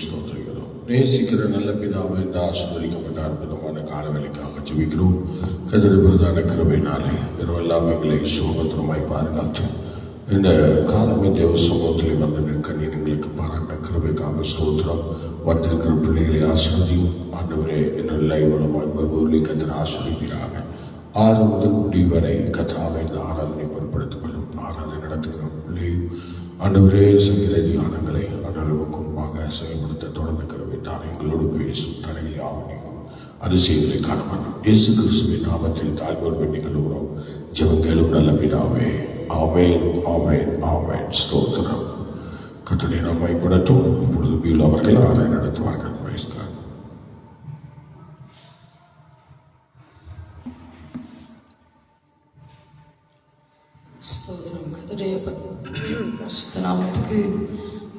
ஸ்தோத்திரிக்கிறோம். நேசிக்கிற நல்ல பிதாவை இந்த ஆசீர்வதிக்கப்பட்ட அற்புதமான காலவேளைக்காக ஜெபிக்கிறோம். கர்த்தருடைய பிரதான கிருபையினாலே இரவெல்லாம் எங்களை சுகபத்திரமாய் பாதுகாத்து இந்த காலமே தேவ சமூகத்தில் வந்து நிற்க நீர் எங்களுக்கு பாராட்ட கிருபைக்காக ஸ்தோத்திரம். வந்திருக்கிற பிள்ளைகளை ஆசீர்வதியும் ஆண்டவரே. என்னுடைய லைவ் மூலமாய் வருபவர்களை கர்த்தர் ஆசீர்வதிப்பீராக. 6 முதல் முடிவு வரை கர்த்தாவை இந்த ஆராதனை பொருட்படுத்திக் கொள்ளும். ஆராதனை நடத்துகிற பிள்ளையும் ஆண்டவரே சங்கீத தியானங்களை ஆண்டவருக்கு முன்பாக செயல்படுத்த தொடர்ந்து கருவித்தார். எங்களோடு பேசும் தடைகளை ஆவணிக்கும் அதிசயங்களை காணப்படும். இயேசு கிறிஸ்துவின் நாமத்தில் தாழ்வோர் வேண்டிக் கொள்கிறோம். ஜெபங்களும் நல்ல பிதாவே. ஆமென், ஆமென், ஆமென். ஸ்தோத்திரம். கர்த்தருடைய நாமம் மகிமைப்படட்டும். இப்பொழுது வீல் அவர்கள் ஆராதனை நடத்துவார்கள். ஸ்தோத்திரம். கர்த்தருடைய பரிசுத்த நாமத்துக்கு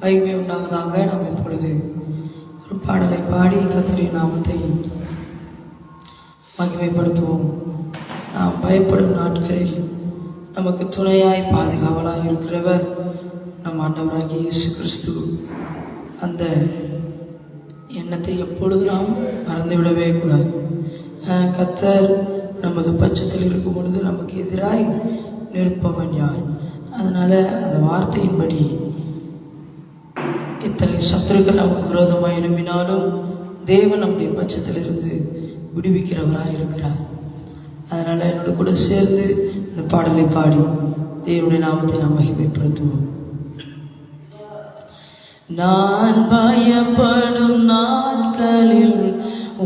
மகிமை உண்டாவதாக. நாம் இப்பொழுது ஒரு பாடலை பாடி கர்த்தருடைய நாமத்தை மகிமைப்படுத்துவோம். நாம் பயப்படும் நாட்களில் நமக்கு துணையாய் பாதுகாவலாய் இருக்கிறவர் நம் ஆண்டவராகிய இயேசு கிறிஸ்து. அந்த எண்ணத்தை எப்பொழுது நாம் மறந்துவிடவே கூடாது. கர்த்தர் நமது பட்சத்தில் இருக்கும் பொழுது நமக்கு எதிராய் நிற்பவன் யார்? அதனால் அந்த வார்த்தையின்படி இத்தனை சத்துருக்கள் நமக்கு விரோதமாக எழும்பினாலும் தேவன் நம்முடைய பட்சத்திலிருந்து விடுவிக்கிறவராக இருக்கிறார். அதனால் என்னோட கூட சேர்ந்து இந்த பாடலை பாடி தேவனுடைய நாமத்தை நாம் மகிமைப்படுத்துவோம். நான் பயப்படும் நாட்களில்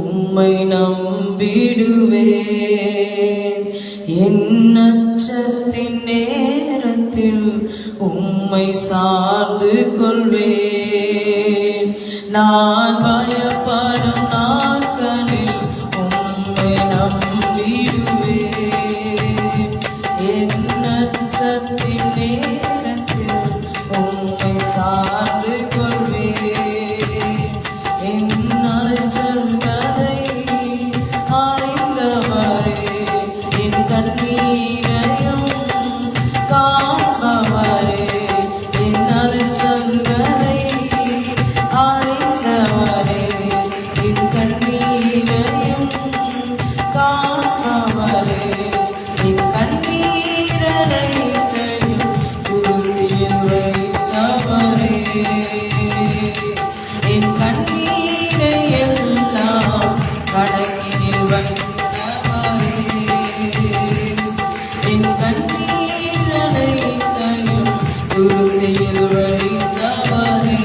உம்மை நம்பிடுவேன். என் அச்சத்தின் நேரத்தில் உம்மை சார்ந்து கொள்வேன். நான் பயப்படும் நாட்களில் உம்மை நம்பிடுவேன். என் அச்சத்தின் நேரத்தில் உம்மை சார்ந்து கொள்வேன். என் அச்சங்களை அறிந்தவரே, என் கண்ணீரையும் காப்பவரே, என் அச்சங்களை அறிந்தவரே, என் கண்ணீரையும் காப்பவரே, என் கண்ணீரை துருத்தியில் வைத்தவரே, என் கண்ணீரை எல்லாம் கணக்கினில் வைத்தவரே, என் கண்ணீரை துருத்தியில் வைத்தவரே,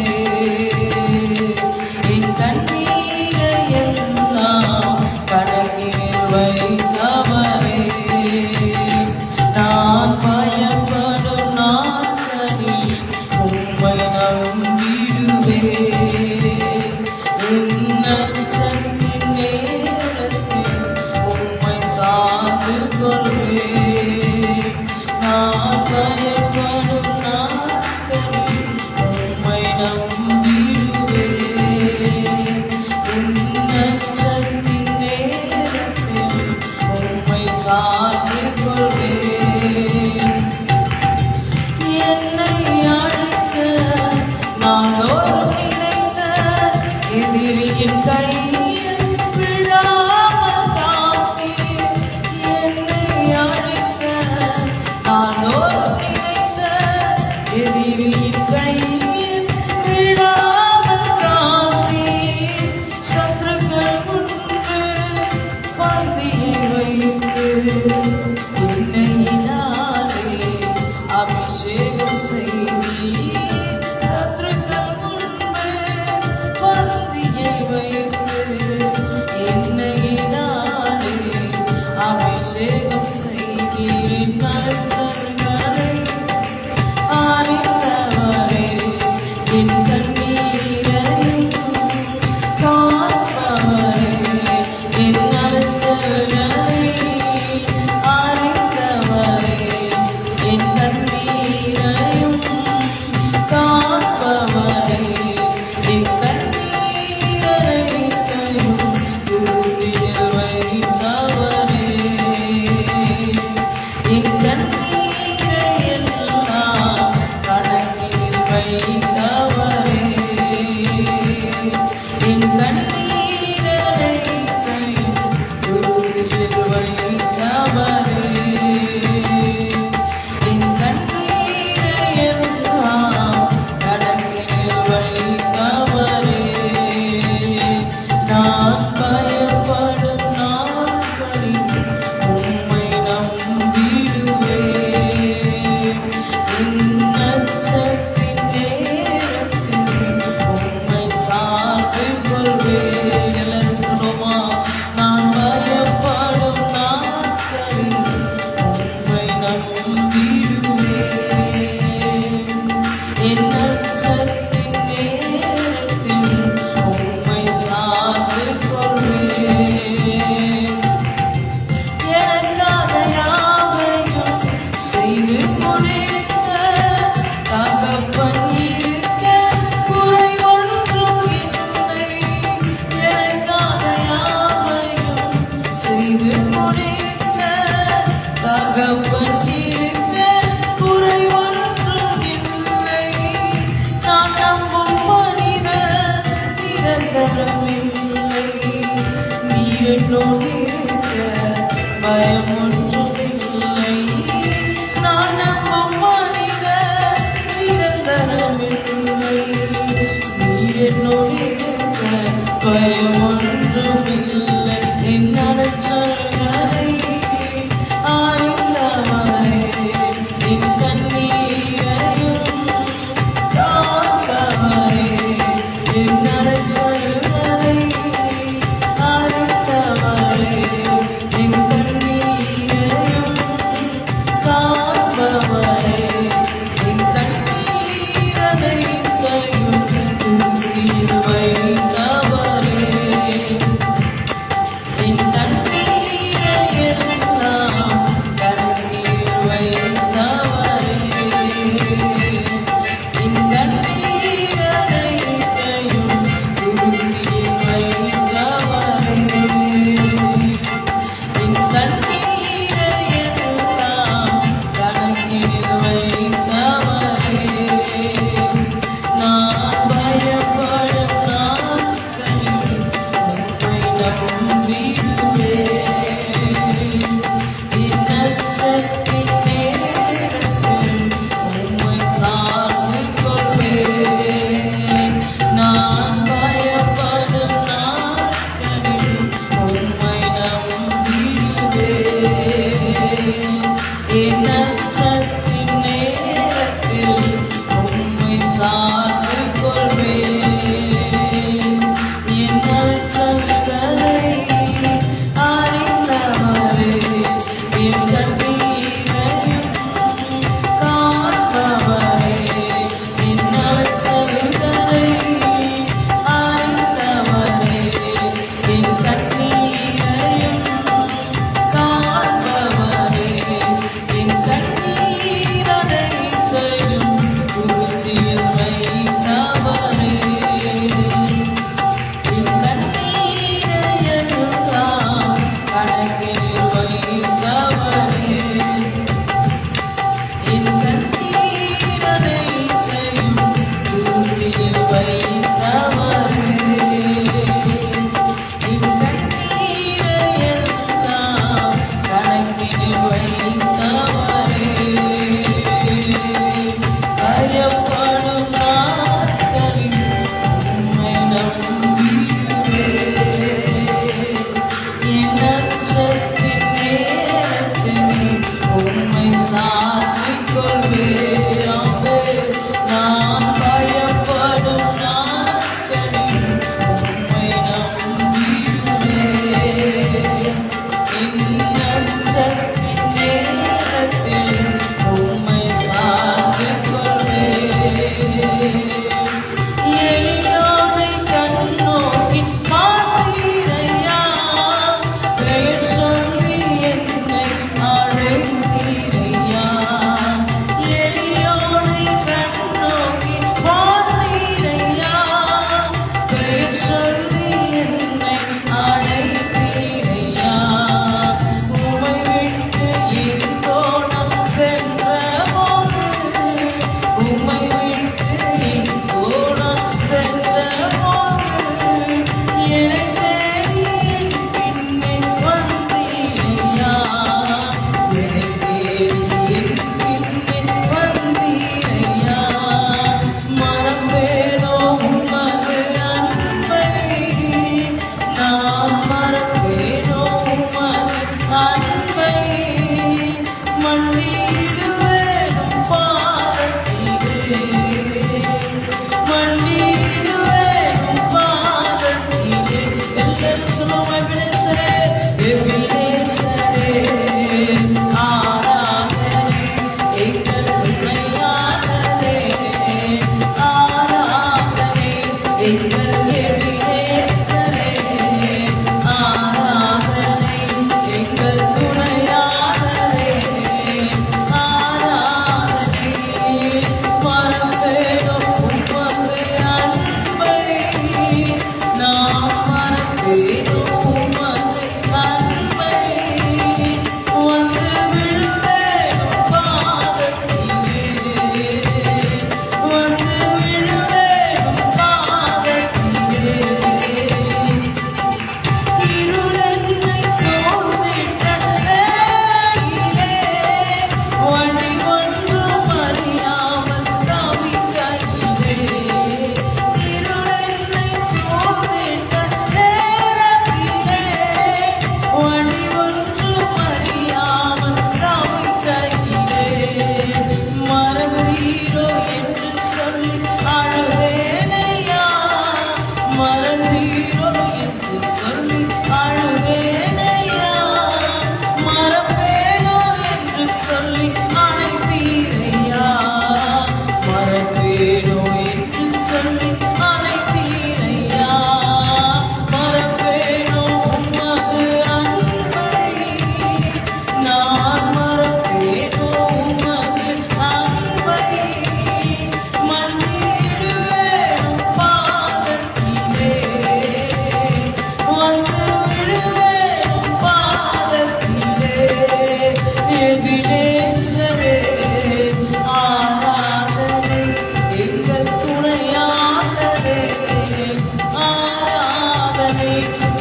என் கண்ணீரை எல்லாம் கணக்கினில் வைத்தவரே. நான் பயப்படும் நாட்களில் உம்மை நம்பிடுவேன். என் அச்சத்தின் நேரத்தில் உம்மை சார்ந்து கொள்வேன். நான் பயப்படும் நாட்களில் உம்மை நம்பிடுவேன். என் அச்சத்தின் நேரத்தில் உம்மை சார்ந்து கொள்வேன். என்னை அழைக்க நாளோறும் நினைத்த பயம் ஒன்றுமில்லை. நான் நம்பும் மனிதர் நிரந்தரமில்லை. நீர் என்னோடு இருக்க பயம் ஒன்றுமில்லை. என்னால் சொல்வதை அறிந்தவரே, என் கண்ணீரையும் காப்பவரே. என்னால் சொல்வதை அறிந்தவரே, என் கண்ணீரையும் காப்பவரே. என் கண்ணீரனைத்தையும் தீர்த்தவரே.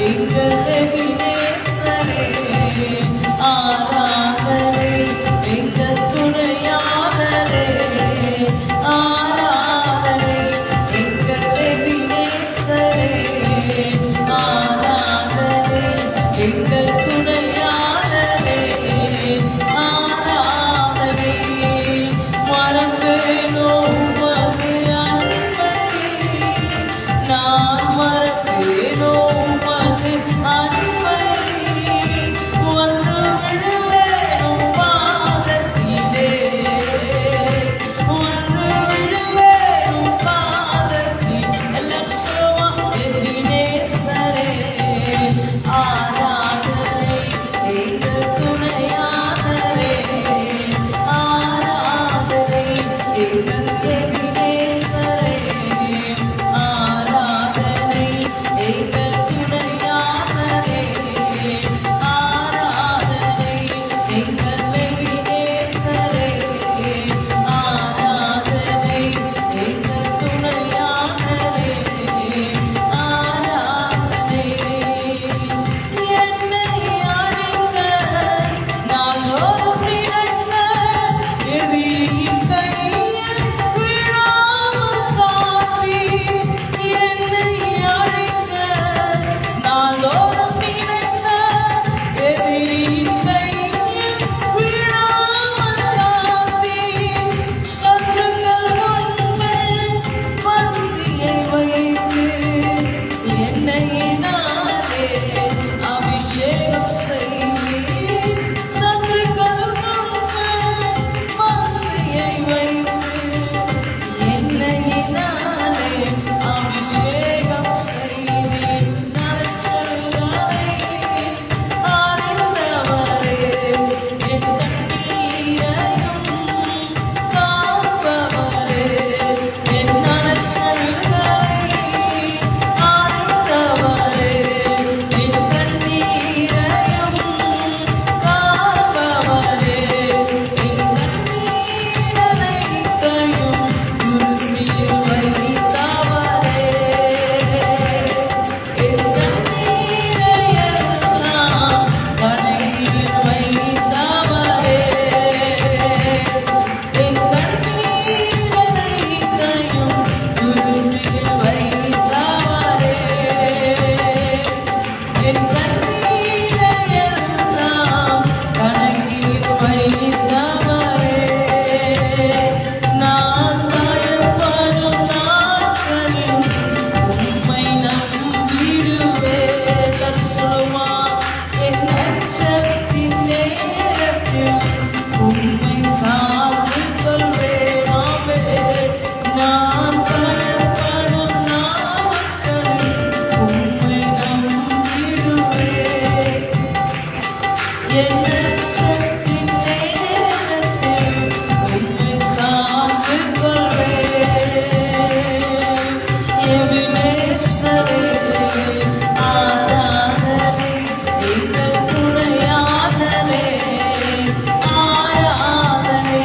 எங்கள் எபினேசரே ஆராதனை, எங்கள் துணையாளரே ஆராதனை, எங்கள் எபினேசரே ஆராதனை, எங்கள் துணையாளரே ஆராதனை. மறப்பேனோ உமது அன்பை, நான் மறப்பேனோ உமது அன்பை, வந்து விழுவேனும் பாதத்திலே, வந்து விழுவேனும் பாதத்தில். எல்லாம் சொல்லுமா, எபினேசரே ஆராதனை, எங்கள் துணையாளரே ஆராதனை, எங்கள் எபினேசரே ஆராதனை, எங்கள் துணையாளரே ஆராதனை, எங்கள் எபினேசரே ஆராதனை, எங்கள் துணையாளரே ஆராதனை. என்னை அழைக்க நாள்தோறும் நினைத்த எதிரியின் கையில் விழாமல் காத்தீர். என்னை அழைக்க நாள்தோறும் நினைத்த எதிரியின் கையில் விழாமல் காத்தீர். சத்துருக்கள் முன்பே பந்தியை வைத்து எண்ணெயினாலே அபிஷேகம் செய்வீர். சத்துருக்கள் முன்பே பந்தியை வைத்து எண்ணெயினாலே அபிஷேகம் செய்வீர். நற்செயல்களை அறிந்தவரே, என் கண்ணீரையும் காப்பவரே, என் நற்செயல்களை அறிந்தவரே, என் கண்ணீரையும் காப்பவரே, என் கண்ணீரனைத்தையும் உறுதியில் வைத்தவரே, என் கண்ணீரையெல்லாம் கணையில் வைத்தவரே, என் கண்ணீரனைத்தையும் உறுதியில் வைத்தவரே, என் கண்ணீரையெல்லாம் கணக்கில் வைத்தவரே. நான் பயப்படும் நாட்களில் உம்மை நம்பிடுவேன். சொல்லுமா, என் அச்சத்தின் நேரத்தில் உம்மை சார்ந்து கொள்வேன். ஆமென். நான் பயப்படும் நாட்களில் உம்மை நம்பிடுவேன். என் அச்சத்தின் நேரத்தில் உம்மை சார்ந்து கொள்வேன். எபினேசரே ஆராதனை, எங்கள் துணையாளரே ஆராதனை,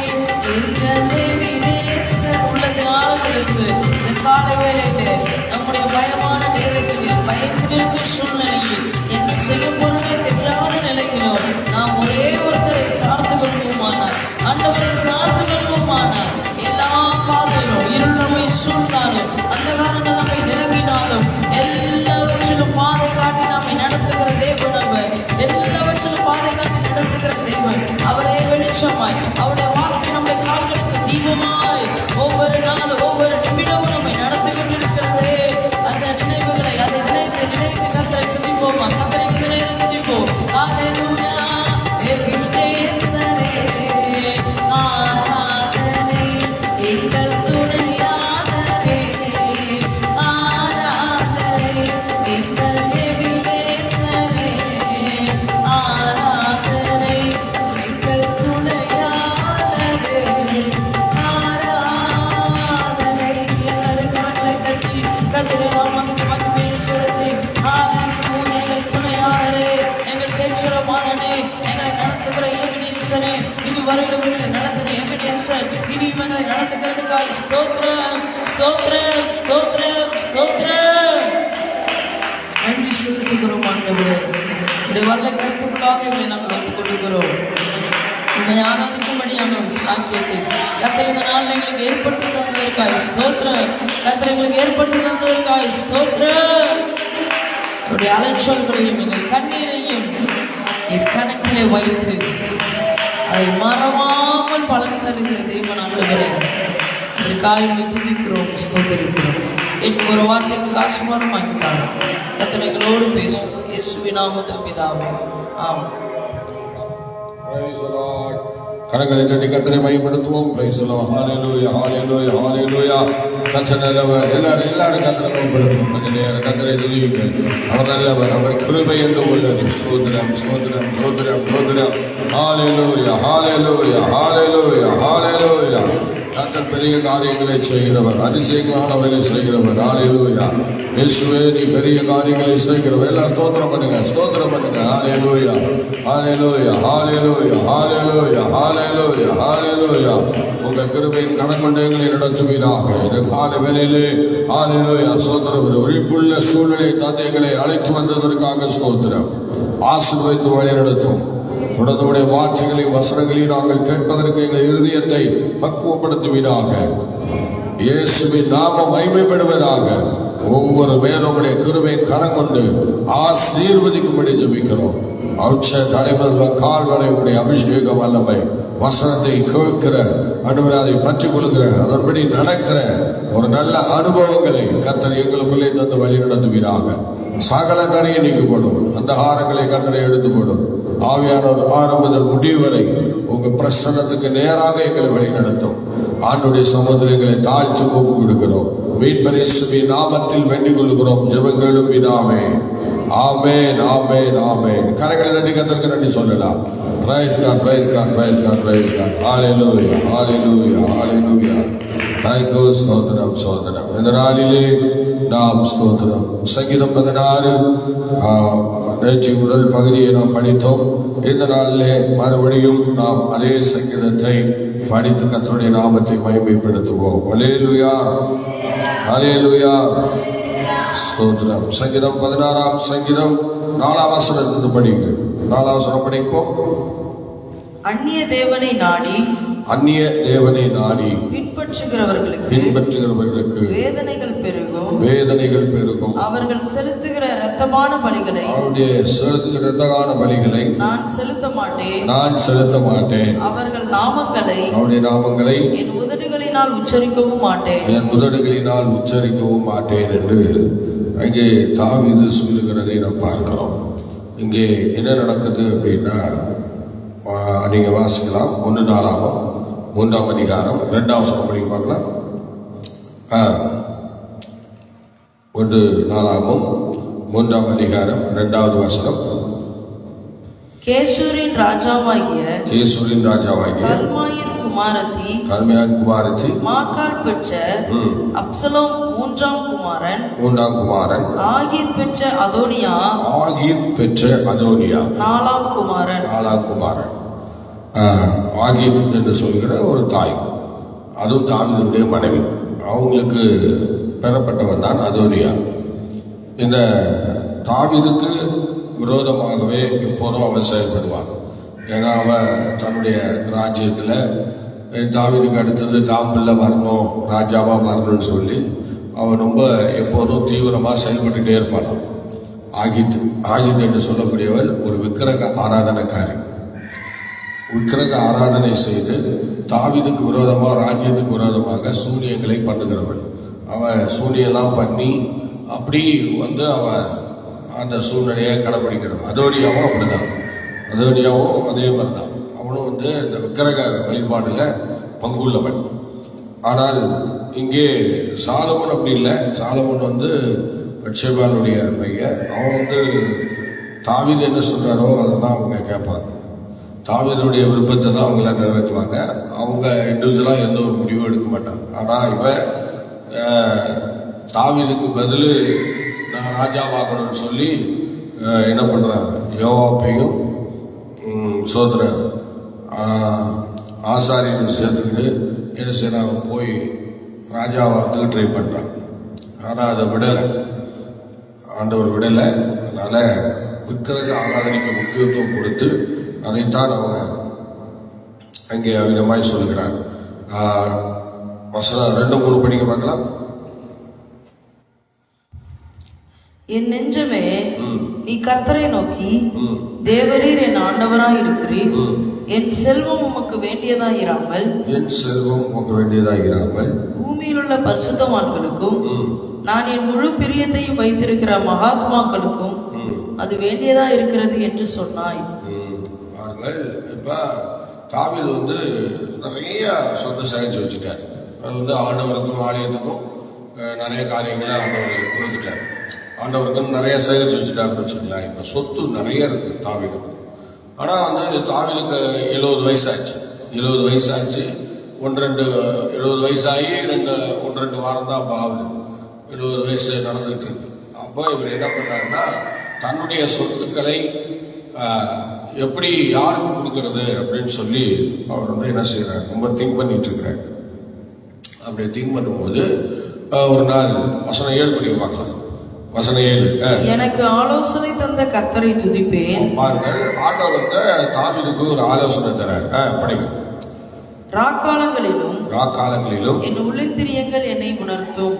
எங்கள் எபினேசர். உள்ளது ஆளுகளுக்கு இந்த கால வேளையிலே நம்முடைய பயமான நேரத்தில், பயத்திற்கு சூழ்நிலையில் என்ன செய்ய போறோமே தெரியாத நிலையிலும் நாம் ஒரே ஒருத்தரை சார்ந்து கொள்வோமானால், ஆண்டவரை சார்ந்து கொள்வோமானால், எல்லா பாதையிலும் இருள் நம்மை சூழ்ந்தாலும், அந்தகாரங்கள் நம்மை நெருங்கினாலும், எல்லாவற்றிலும் பாதை காட்டி நம்மை நடத்துகிற தேவன் அவர். எல்லாவற்றிலும் பாதை காட்டி நடத்துகிற தேவன் அவரே வெளிச்சமாய், அவருடைய வார்த்தை நம்முடைய கால்களுக்கு தீபமாய் ஒவ்வொரு நாளும் ஒவ்வொரு நிமிடமும் நம்மை நடத்தி கொண்டிருக்கிறது. அந்த நினைவுகளை அதை நினைத்து நினைத்து கர்த்தரை துதிப்போமா, கர்த்தரை துதிப்போம். ஹல்லேலூயா. எபினேசரே ஆராதனை, எங்கள் துணையாளரே ஆராதனை, எங்கள் எபினேசரே ஆராதனை, எங்கள் துணையாளரே ஆராதனை. எல்லாரும் கரங்களை தட்டி கர்த்தரை நாமத்துக்கு மகிமை செலுத்தி, ஹல்லேலூயா. எங்கள் துணையாளரே, எங்கள் தேற்றமானனே, எங்களை நடத்துகிற எபினேசரே, இதுவரையிலும் எங்களை நடத்துகிற எபினேசர், இனி எங்களை நடத்துகிறதுக்காக ஸ்தோத்திரம் ஸ்தோத்திரம் ஸ்தோத்திரம் ஸ்தோத்திரம். நன்றி செலுத்துகிறோம். ஆண்டவரே, உடைய வல்ல கருத்துக்குள்ளாக எங்களை நாங்கள் ஒப்புக் கொடுக்கிறோம். உண்மை ஆராதிக்கும்படியான ஒரு சாக்கியத்தை கர்த்தர் இந்த நாளில் எங்களுக்கு ஏற்படுத்தி தந்ததற்காக ஸ்தோத்திரம். கர்த்தர் எங்களுக்கு ஏற்படுத்தி தந்ததற்காக ஸ்தோத்திரம். அவருடைய அலைச்சல்களையும் எங்கள் கண்ணீரையும் கணக்கிலே வைத்து அதை மறவாமல் பலன் தருகிற தேவன் ஆண்டவரே, அதற்காக துதிக்கிறோம், ஸ்தோத்திரிக்கிறோம். என் ஒரு வார்த்தைகளுக்கு ஆசீர்வாதமாக்கித்தாங்க. கர்த்தர் எங்களோடு பேசும். இயேசுவின் நாமத்தில் பிதாவே, ஆமென். கரங்களை தட்டி கர்த்தரை மகிமைப்படுத்துவோம். Praise the Lord. ஹalleluya, ஹalleluya, ஹalleluya. கர்த்தர் நல்லவர். எல்லாரும் கர்த்தரை மகிமைப்படுத்துவோம். கொஞ்ச நேரம் கர்த்தரை துதியுங்கள். அவர் நல்லவர், அவர் கிருபை என்றும் உள்ளது. ஸ்தோத்திரம், ஸ்தோத்திரம், ஸ்தோத்திரம், ஸ்தோத்திரம். ஹalleluya, ஹalleluya, ஹalleluya, ஹalleluya. கர்த்தர் பெரிய காரியங்களை செய்கிறவர், அதிசயமானவர்களை செய்கிறவர். ஹalleluya. இயேசுவே, நீ பெரிய காரியங்களை செய்கிறவர். எல்லாம் ஸ்தோத்திரம் பண்ணுங்க, ஸ்தோத்திரம் பண்ணுங்க. ஹalleluya, ஹalleluya, ஹalleluya, ஹalleluya, ஹalleluya, ஹalleluya. உங்க கிருபையின் கரம் கொண்டு எங்களை நடத்துவீராக. இந்த கால வேளையிலே ஹalleluya ஸ்தோத்திரம். உயிர்ப்புள்ள சூழ்நிலை தந்து எங்களை அழைத்து வந்ததற்காக ஸ்தோத்திரம். ஆசீர்வதித்து வழி நடத்தும். உடைய வார்த்தைகளையும் வசனங்களையும் நாங்கள் கேட்பதற்கு எங்கள் இருதயத்தை பக்குவப்படுத்துவீராக. இயேசுவின் நாமம் மகிமைப்படுவதாக. ஒவ்வொரு மேலுடைய கிருபை கரம் கொண்டு ஆசீர்வதிக்கும்படி ஜெபிக்கிறோம். அவுச்ச தலைவர் கால் வரை உடைய அபிஷேக வல்லமை வசனத்தை கேட்கிற அனுபவம், அதை பற்றிக் கொள்கிற அதன்படி நடக்கிற ஒரு நல்ல அனுபவங்களை கர்த்தர் எங்களுக்குள்ளே தந்து வழி நடத்துவீராக. சகல கரையை நீங்க போடும், அந்த ஆரங்களை கர்த்தரை எடுத்து போடும். ஆவியானவர் ஆரம்பத்தில் முடிவு வரை உங்க பிரசன்னத்துக்கு நேராக எங்களை வழி நடத்தும். ஆண்டுடைய சமுதிரங்களை தாழ்த்தி ஒப்பு கொடுக்கிறோம். மீட்பர் இயேசுவின் நாமத்தில் வேண்டிக் கொள்கிறோம். ஜெபங்களும் பிதாவே, ஆமென், ஆமென், ஆமென். கரங்களை தட்டி கர்த்தருக்கு நன்றி சொல்லலாம். Praise God, praise God, praise God, praise God. ஹalleluya, ஹalleluya, ஹalleluya. தாய்க்கு ஸ்தோத்திரம், ஸ்தோத்திரம். இந்த நாளிலே நாம் ஸ்தோத்திரம் சங்கீதம் 16 நேற்று முதல் பகுதியை நாம் படித்தோம். இந்த நாளிலே மறுபடியும் நாம் அதே சங்கீதத்தை படித்து கர்த்தருடைய நாமத்தை மகிமைப்படுத்துவோம். ஹல்லேலூயா, ஹல்லேலூயா, ஸ்தோத்திரம். சங்கீதம் 16 சங்கீதம் 4 வசனத்திலிருந்து படிங்கள். 4 வசனம் படிப்போம். அந்நிய தேவனை நாடி பின்பற்றுகிறவர்களுக்கு வேதனைகள் பெருகும். அவர்கள் செலுத்துகிற இரத்தமான பலிகளை நான் செலுத்த மாட்டேன். அவர்கள் நாமங்களை என் உதடுகளினால் உச்சரிக்கவும் மாட்டேன் என்று அங்கே தாவீது சொல்லுகிறதை நாம் பார்க்கிறோம். இங்கே என்ன நடக்குது அப்படின்னா, நீங்க வாசிக்கலாம். 1 நாளாகமம் 3ஆம் அதிகாரம் 2ஆம் வசனம் படிக்க பார்க்கலாம். 1 நாளாகமம் 3ஆம் அதிகாரம் 2வது வசனம். கேசூரின் ராஜாவாகிய கல்மாயின் குமாரத்தி மாக்காள் பெற்ற அப்சலோம் 3ஆம் குமாரன் ஆகீத் பெற்ற அதோனியா 4ஆம் குமாரன். ஆகீத் என்று சொல்கிற ஒரு தாய், அதுவும் தாவீதுடைய மனைவி. அவங்களுக்கு பெறப்பட்டவன் தான் அதோனியா. இந்த தாவீதுக்கு விரோதமாகவே எப்போதும் அவன் செயல்படுவான். ஏன்னா அவன் தன்னுடைய ராஜ்யத்தில் தாவீதுக்கு அடுத்தது தான் பிள்ளை வரணும், ராஜாவாக வரணும்னு சொல்லி அவன் ரொம்ப எப்போதும் தீவிரமாக செயல்பட்டுகிட்டே இருப்பான். ஆகீத் என்று சொல்லக்கூடியவள் ஒரு விக்கிரக ஆராதனைக்காரி. விக்கிரக ஆராதனை செய்து தாவீதுக்கு விரோதமாக, ராஜ்யத்துக்கு விரோதமாக சூனியங்களை பண்ணுகிறவன். அவன் சூனியெல்லாம் பண்ணி அப்படி அவன் அந்த சூழ்நிலையை கடைப்பிடிக்கிறான். அதோனியாவும் அப்படிதான். அதோனியாவும் அதே மாதிரி தான். அவனும் இந்த விக்கிரக வழிபாடுல பங்குள்ளவன். ஆனால் இங்கே சாலமோன் அப்படி இல்லை. சாலமோன் பத்சேபாளுடைய பையன். அவன் தாவீது என்ன சொல்றாரோ அதெல்லாம் அவங்க கேட்பாங்க. தாவீதுடைய விருப்பத்தை தான் அவங்கள நிறைவேற்றுவாங்க. அவங்க இண்டிவிஜுவலாக எந்த ஒரு முடிவும் எடுக்க மாட்டாங்க. ஆனால் இவன் தாவீதுக்கு பதில் நான் ராஜாவாகணும்னு சொல்லி என்ன பண்ணுறான், யோவாப்பையும் சோதர ஆசாரியனை சேர்த்துக்கிட்டு என்ன செய்யறான், போய் ராஜாவாகிறதுக்கு ட்ரை பண்ணுறான். ஆனால் அதை விடலை, ஆண்டவர் விடலை. அதனால் விக்கிரக ஆராதனைக்கு முக்கியத்துவம் கொடுத்து அதைத்தான் அவங்க அங்கே அவிதமாய் சொல்லுகிறார். வசனம் 2-3 படிக்க பார்க்கலாம். என் நெஞ்சமே நீ கர்த்தரை நோக்கி, தேவரீர் என் ஆண்டவராய் இருக்கிறீர், என் செல்வம் உமக்கு வேண்டியதாய் இராமல், என் செல்வம் உமக்கு வேண்டியதாய் இராமல், பூமியில் உள்ள பரிசுத்தவான்களுக்கும் நான் என் முழு பிரியத்தையும் வைத்திருக்கிற மகாத்மாக்களுக்கும் அது வேண்டியதா இருக்கிறது என்று சொன்னாய். பாருங்கள், இப்ப தாவீது நிறைய சொந்த சேகரிச்சு வச்சுட்டார். அது ஆண்டவருக்கும் ஆலயத்துக்கும் நிறைய காரியங்களை ஆண்டவர் கொடுத்துட்டார். ஆண்டவருக்கும் நிறைய சேகரிச்சு வச்சுட்டாருன்னு வச்சுக்கலாம். இப்ப சொத்து நிறைய இருக்கு தாவீதுக்கு. ஆனா தாவீதுக்கு 70 வயசாச்சு. 70 வயசாச்சு. 70 வயசாகி 1-2 வாரம் தான் ஆகுது. 70 வயசு நடந்துகிட்டு இருக்கு. அப்போ இவர் என்ன பண்ணாருன்னா, தன்னுடைய சொத்துக்களை எப்படி யாருக்கு கொடுக்கறது அப்படின்னு சொல்லி அவர் என்ன செய்யறாரு, ரொம்ப திங்க் பண்ணிட்டு இருக்கிறார். அப்படி திங்க் பண்ணும்போது ஒரு நாள் வசனம் 7 படி பார்க்கலாம். வசனம் 7, எனக்கு ஆலோசனை தந்த கர்த்தரை துதிப்பேன். பாருங்கள், ஆண்டவர் தாவீதுக்கு ஒரு ஆலோசனை தரார். படிக்கும். ராக்காலங்களிலும் என் உள்ளிந்திரியங்கள் என்னை உணர்த்தும்.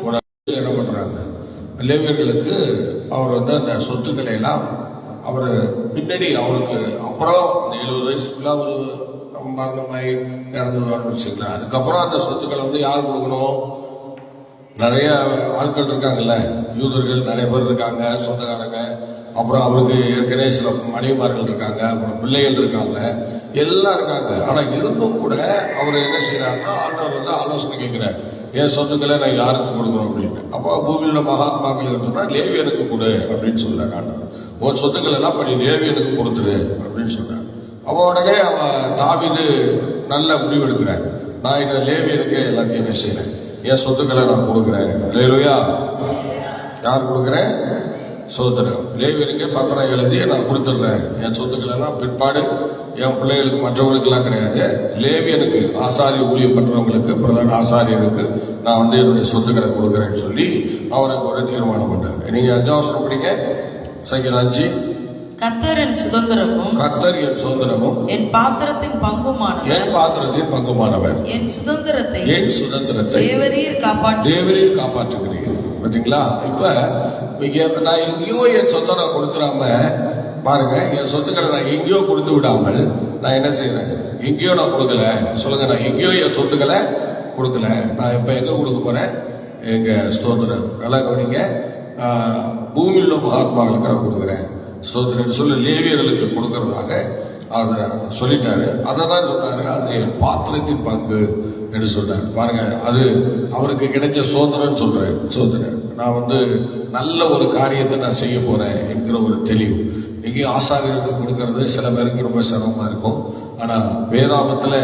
என்ன பண்றாங்க, லேவியர்களுக்கு அவர் அந்த சொத்துக்களை எல்லாம் அவர் பின்னாடி அவருக்கு அப்புறம் 70 வயசுக்குள்ள அவர் மரணமாய் இறந்துருவார்னு வச்சுக்கலாம். அதுக்கப்புறம் அந்த சொத்துக்களை யார் கொடுக்கணும்? நிறைய ஆட்கள் இருக்காங்கல்ல, யூதர்கள் நிறைய பேர் இருக்காங்க, சொந்தக்காரங்க. அப்புறம் அவருக்கு ஏற்கனவே சில மனைவிமார்கள் இருக்காங்க, அப்புறம் பிள்ளைகள் இருக்காங்க, எல்லாம் இருக்காங்க. ஆனா இருந்தும் கூட அவர் என்ன செய்யறாருன்னா, ஆண்டவர் ஆலோசனை கேட்கிறார், என் சொத்துக்களை நான் யாருக்கு கொடுக்கணும் அப்படின்னு. அப்போ பூமியில மகாத்மாக்கள் சொன்னா லேவியனுக்கு கொடு அப்படின்னு சொல்றாரு ஆண்டவர். உன் சொத்துக்கள் எல்லாம் பண்ணி லேவியனுக்கு கொடுத்துரு அப்படின்னு சொன்னார். அவ உடனே அவன் தாவீது நல்ல முடிவு எடுக்கிறார். நான் இந்த லேவியனுக்கு எல்லாத்தையும் என்ன செய்யறேன், என் சொத்துக்களை நான் கொடுக்குறேன். அல்லேலூயா. யார் கொடுக்குறேன்? சோதரம். லேவியனுக்கு பத்திரம் எழுதி நான் கொடுத்துடுறேன். என் சொத்துக்களை எல்லாம் பிற்பாடு என் பிள்ளைகளுக்கு மற்றவங்களுக்கு எல்லாம் கிடையாது, லேவியனுக்கு ஆசாரிய ஊழியம் பண்றவங்களுக்கு, பிரதான ஆசாரியனுக்கு நான் என்னுடைய சொத்துக்களை கொடுக்குறேன்னு சொல்லி அவருக்கு ஒரு தீர்மானம் பண்ணார். நீங்க 5ஆம் வசனம் படிங்க. சங்கீதம் 5. கர்த்தர் என் சுதந்திரமும், கர்த்தர் என் சுதந்திரமும், என் பாத்திரத்தின் பங்குமானவர், என் பாத்திரத்தின் பங்குமானவர், என் சுதந்திரத்தை தேவரீர் காப்பாற்றுகிறீர்கள். பாத்தீங்களா? இப்ப நான் எங்கேயோ என் சொத்தை நான் கொடுத்துடாம பாருங்க, என் சொத்துக்களை நான் எங்கேயோ கொடுத்து விடாமல் நான் என்ன செய்யறேன், எங்கேயோ நான் கொடுக்கல. சொல்லுங்க, நான் எங்கேயோ என் சொத்துக்களை கொடுக்கல. நான் இப்ப எங்க கொடுக்க போறேன்? எங்க ஸ்தோத்திரம். நல்லா கவனிங்க, பூமியில் உள்ள மகாத்மாக்களுக்கு நான் கொடுக்குறேன். ஸ்தோத்திரம் சொல்லி லேவியர்களுக்கு கொடுக்கறதாக அதை சொல்லிட்டாரு. அதை தான் சொன்னாரு, அது என் பாத்திரத்தின் பங்கு என்று சொல்றாரு. பாருங்க, அது அவருக்கு கிடைச்ச சோதனைன்னு சொல்றேன். சோதனை நான் நல்ல ஒரு காரியத்தை நான் செய்ய போறேன் என்கிற ஒரு தெளிவு. இன்னைக்கு ஆசாரியருக்கு கொடுக்கறது சில பேருக்கு ரொம்ப சிரமமா இருக்கும். ஆனா வேதாமத்துல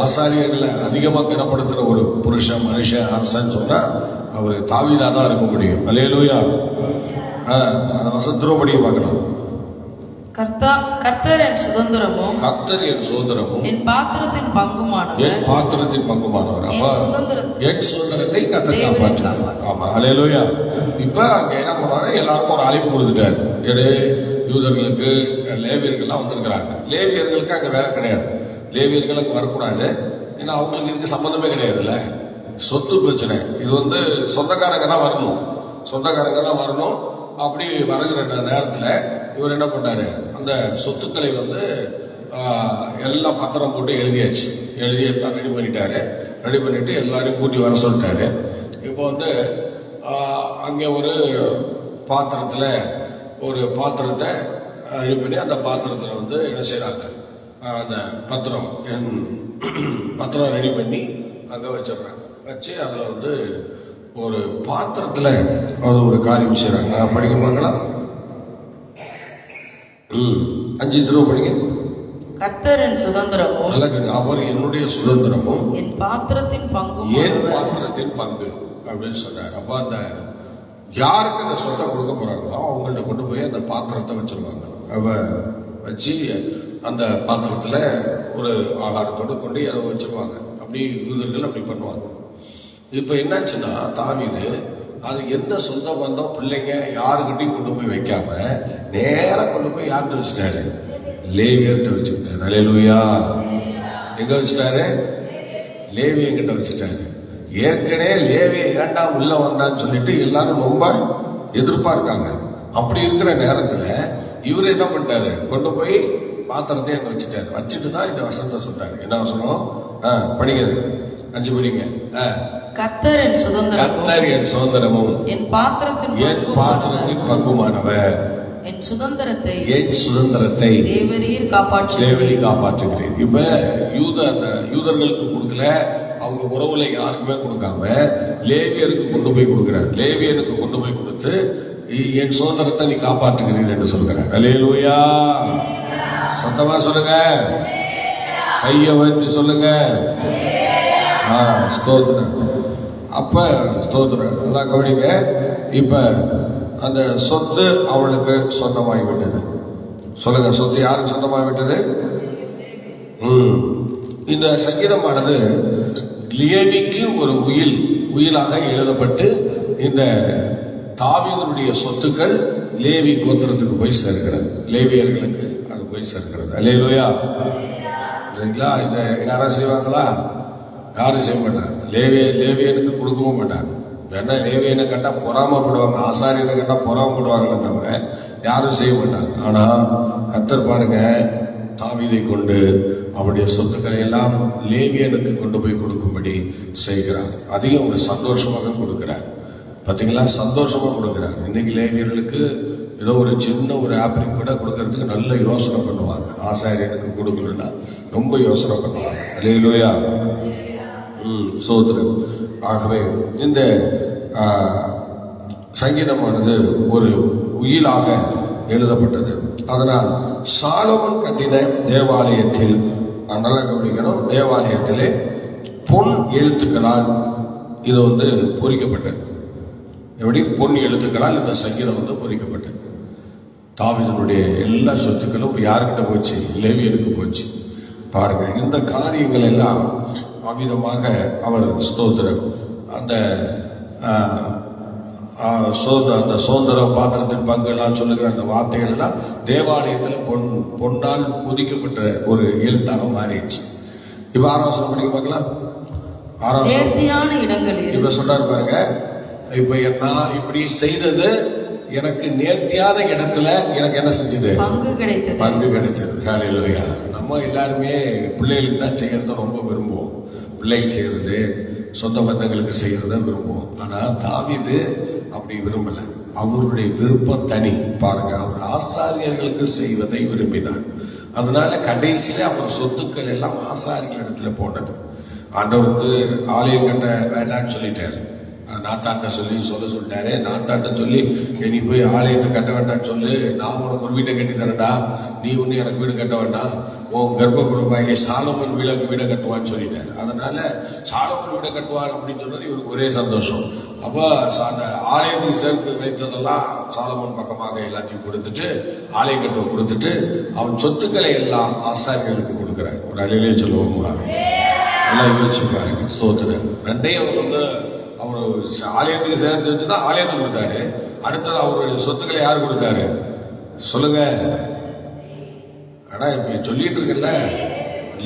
ஆசாரியர்களை அதிகமாக கனப்படுத்துற ஒரு புருஷன், மனுஷன், அரசன் சொன்னா அவரு தாவீதா தான் இருக்க முடியும். அல்லேலூயா. அந்த வசனம் படிக்க பார்க்கலாம். கர்த்தர் என் சுதந்திரமும், கர்த்தர் என் சுதந்திரமும், என் பாத்திரத்தின் பங்குமானவர், என் பாத்திரத்தின் பங்குமானவர். அப்ப என் சுதந்திரத்தை கர்த்தர் காப்பாற்றுவார். ஆமா, அல்லேலூயா. இப்ப அங்க என்ன பண்ணாரு, எல்லாருக்கும் ஒரு அழைப்பு கொடுத்துட்டாரு. யூதர்களுக்கு லேவியர்கள்லாம் வந்திருக்கிறாங்க. லேவியர்களுக்கு அங்க வேலை கிடையாது. லேவியர்கள் அங்க வரக்கூடாது. ஏன்னா அவங்களுக்கு இதுக்கு சம்பந்தமே கிடையாதுல்ல. சொத்து பிரச்சனை. இது சொந்தக்காரங்க தான் வரணும், சொந்தக்காரங்க தான் வரணும். அப்படி வருகிற நேரத்துல இவர் என்ன பண்ணாரு, அந்த சொத்துக்களை எல்லாம் பத்திரம் போட்டு எழுதி எல்லாம் ரெடி பண்ணிட்டாரு. ரெடி பண்ணிட்டு எல்லாரையும் கூட்டி வர சொல்லிட்டாரு. இப்போ அங்கே ஒரு பாத்திரத்துல ஒரு பாத்திரத்தை ரெடி பண்ணி அந்த பாத்திரத்துல என்ன செய்யறாங்க, அந்த பத்திரம் ரெடி பண்ணி அங்க வச்சிடுறாங்க. வச்சு அதுல ஒரு பாத்திரத்துல ஒரு காரியம் செய்யறாங்க. படிக்க பார்க்கலாம். 5 திரும்ப படிங்க. கர்த்தர் என் சுதந்திரமும், அவர் என்னுடைய சுதந்திரமும், என் பாத்திரத்தின் பங்கு, என் பாத்திரத்தின் பங்கு அப்படின்னு சொன்னார். அப்ப அந்த யாருக்கு அந்த சொத்தை கொடுக்க போறாங்களோ அவங்கள்ட்ட கொண்டு போய் அந்த பாத்திரத்தை வச்சிருவாங்க. வச்சு அந்த பாத்திரத்துல ஒரு ஆகாரத்தோடு கொண்டு அதை வச்சிருவாங்க. அப்படி யூதர்கள் அப்படி பண்ணுவாங்க. இப்ப என்னாச்சுன்னா, தாவீது அது எந்த சொந்த பந்தம் பிள்ளைங்க யாருக்கிட்டையும் கொண்டு போய் வைக்காம நேரா கொண்டு போய் யார்கிட்ட வச்சுட்டாரு? லேவியர்கிட்ட வச்சுக்கிட்டாரு. அல்லேலூயா. எங்க வச்சுட்டாரு? லேவியங்கிட்ட வச்சுட்டாரு. ஏற்கனவே லேவிய ஏண்டா உள்ள வந்தான்னு சொல்லிட்டு எல்லாரும் ரொம்ப எதிர்பார்க்காங்க. அப்படி இருக்கிற நேரத்துல இவரு என்ன பண்ணிட்டாரு? கொண்டு போய் பாத்திரத்தை அங்க வச்சுட்டாரு. வச்சுட்டு தான் இந்த வசனத்தை சொன்னாரு. என்ன வசனம்? படிங்க, 5 படிங்க. கர்த்தர் என் சுதந்திரமும் என் பாத்திரத்தின் பங்குமானவர். என் சுதந்திரத்தை தேவரீர் காப்பாற்றுகிறேன். இப்ப யூதர்களுக்கு கொடுக்கல, அவங்க உறவுல யாருக்குமே கொடுக்காம லேவியருக்கு கொண்டு போய் கொடுக்கிறார். லேவியருக்கு கொண்டு போய் கொடுத்து என் சுதந்திரத்தை நீ காப்பாற்றுகிறீர் என்று சொல்கிறார். அல்லேலூயா. சத்தமா சொல்லுங்க, கையை வைத்து சொல்லுங்க. ஸ்தோத்திரம். அப்ப ஸ்தோத்திரம். அதான் கவனிங்க. இப்ப அந்த சொத்து அவளுக்கு சொந்தமாகி விட்டது. சொல்லுங்க, சொத்து யாருக்கு சொந்தமாகி விட்டது? இந்த சங்கீதமானது லேவிக்கு ஒரு உயிலாக எழுதப்பட்டு இந்த தாவீதுடைய சொத்துக்கள் லேவி கோத்திரத்துக்கு போய் சேர்க்கிறது. லேவியர்களுக்கு அது போய் சேர்க்கிறது. அல்லேலூயா. சரிங்களா? இதை யாரும் செய்வாங்களா? யாரும் செய்ய மாட்டாங்க. லேவியனுக்கு கொடுக்கவும் மாட்டாங்க. ஏன்னா லேவியனை கண்டா பொறாமப்படுவாங்க, ஆசாரியனை கண்டா பொறாமப்படுவாங்களே தவிர யாரும் செய்ய மாட்டாங்க. ஆனா கர்த்தர் பாருங்க, தாவீதை கொண்டு அவருடைய சொத்துக்களை எல்லாம் லேவியனுக்கு கொண்டு போய் கொடுக்கும்படி செய்கிறார். அதையும் ஒரு சந்தோஷமாக கொடுக்கிறார். பார்த்தீங்களா? சந்தோஷமா கொடுக்கிறார். இன்னைக்கு லேவியர்களுக்கு ஏதோ ஒரு சின்ன ஒரு ஆப்பிள் கூட கொடுக்கறதுக்கு நல்ல யோசனை பண்ணுவாங்க. ஆசாரியனுக்கு கொடுக்கணும்னா ரொம்ப யோசனை பண்ணுவாங்க. அல்லேலூயா. சோதரம். ஆகவே இந்த சங்கீதமானது ஒரு உயிலாக எழுதப்பட்டது. அதனால் சாலமோன் கட்டின தேவாலயத்தில், நல்லா கவனிக்கணும், தேவாலயத்திலே பொன் எழுத்துக்களால் இது பொறிக்கப்பட்டது. எப்படி? பொன் எழுத்துக்களால் இந்த சங்கீதம் பொறிக்கப்பட்டது. தாவீதுடைய எல்லா சொத்துக்களும் இப்போ யாருக்கிட்ட போச்சு? லேவியனுக்கு போச்சு. பாருங்க, இந்த காரியங்கள் எல்லாம் அவ்விதமாக அவர் ஸ்தோத்திரம் அந்த சுதந்திரம் பாத்திரத்தின் பங்குலாம் சொல்லுகிற அந்த வார்த்தைகள் எல்லாம் தேவாலயத்தில் பொன்னால் உதிக்கப்பட்ட ஒரு எழுத்தாக மாறிடுச்சு. இப்ப 6ஆம் வசனம் படிக்க பார்க்கலாம். 6ஆம் இடங்களில் இப்ப சொல்றாரு பாருங்க, இப்ப நான் இப்படி செய்தது எனக்கு நேர்த்தியான இடத்துல எனக்கு என்ன செஞ்சது? பங்கு கிடைச்சது. ஹல்லேலூயா. நம்ம எல்லாருமே பிள்ளைகளுக்கு தான் செய்யறத ரொம்ப விரும்புவோம். பிள்ளைகள் செய்யறது, சொந்த பந்தங்களுக்கு செய்யறத விரும்புவோம். ஆனா தாவீது அப்படி விரும்பல. அவருடைய விருப்பம் தனி. பாருங்க, அவர் ஆசாரியர்களுக்கு செய்வதை விரும்பினார். அதனால கடைசியில அவர் சொத்துக்கள் எல்லாம் ஆசாரியர்கள் இடத்துல போனது. ஆண்டவருக்கு ஆலயம் கட்ட வேண்டாம்னு சொல்லிட்டாரு. நாத்தாண்ட சொல்லிட்டாரு. நாத்தாண்ட சொல்லி நீ போய் ஆலயத்தை கட்ட வேண்டாம்னு சொல்லு, நான் உனக்கு ஒரு வீட்டை கட்டி தரேன்டா, நீ ஒண்ணு எனக்கு வீடு கட்ட வேண்டாம், உன் கர்ப்ப குடும்பாங்க சாலமோன் வீடை கட்டுவான்னு சொல்லிட்டாரு. அதனால சாலமோன் வீடை கட்டுவார் அப்படின்னு சொன்னாரு. இவருக்கு ஒரே சந்தோஷம். அப்ப அந்த ஆலயத்துக்கு சேர்த்து வைத்ததெல்லாம் சாலமோன் பக்கமாக எல்லாத்தையும் கொடுத்துட்டு, ஆலயம் கட்டுவ கொடுத்துட்டு, அவன் சொத்துக்களை எல்லாம் ஆசாரியர்களுக்கு கொடுக்குறாரு. ஒரு அலையிலே சொல்லுவோமா? எல்லாம் யோசிச்சு பாருங்க. ஸ்தோத்திரம். ரெண்டையும் அவர் ஆலயத்துக்கு சேர்த்து வச்சுன்னா ஆலயத்துக்கு கொடுத்தாரு. அடுத்தது அவருடைய சொத்துக்களை யாரு கொடுத்தாரு? சொல்லுங்க. ஆனா இப்ப சொல்லிட்டு இருக்கல,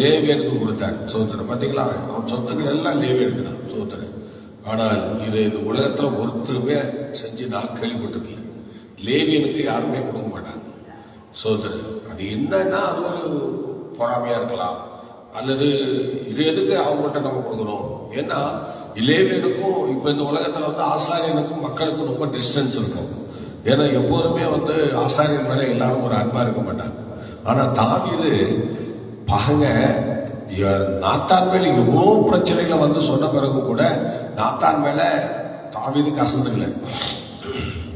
லேவியனுக்கு கொடுத்தாரு. சோதரன் பார்த்தீங்களா? அவன் சொத்துக்கள் எல்லாம் லேவியனுக்கு தான். சோதரன். ஆனால் இது இந்த உலகத்துல ஒருத்தருமே செஞ்சு நான் கேள்விப்பட்டதில்லை. லேவியனுக்கு யாருமே கொடுக்க மாட்டாங்க. சோதரன். அது என்னன்னா அது ஒரு பொறாமையா இருக்கலாம், அல்லது இது எதுக்கு அவங்கள்ட்ட நம்ம கொடுக்கணும்? ஏன்னா லேவியனுக்கும் இப்ப இந்த உலகத்துல ஆசாரியனுக்கும் மக்களுக்கும் ரொம்ப டிஸ்டன்ஸ் இருக்கும். ஏன்னா எப்போதுமே ஆசாரியன் மேல எல்லாரும் ஒரு அன்பா இருக்க மாட்டாங்க. ஆனா தாவீது பாருங்க, நாத்தான் மேல எவ்வளோ பிரச்சனைகளை சொன்ன பிறகு கூட நாத்தான் மேல தாவீதுக்கு அசந்துக்கல.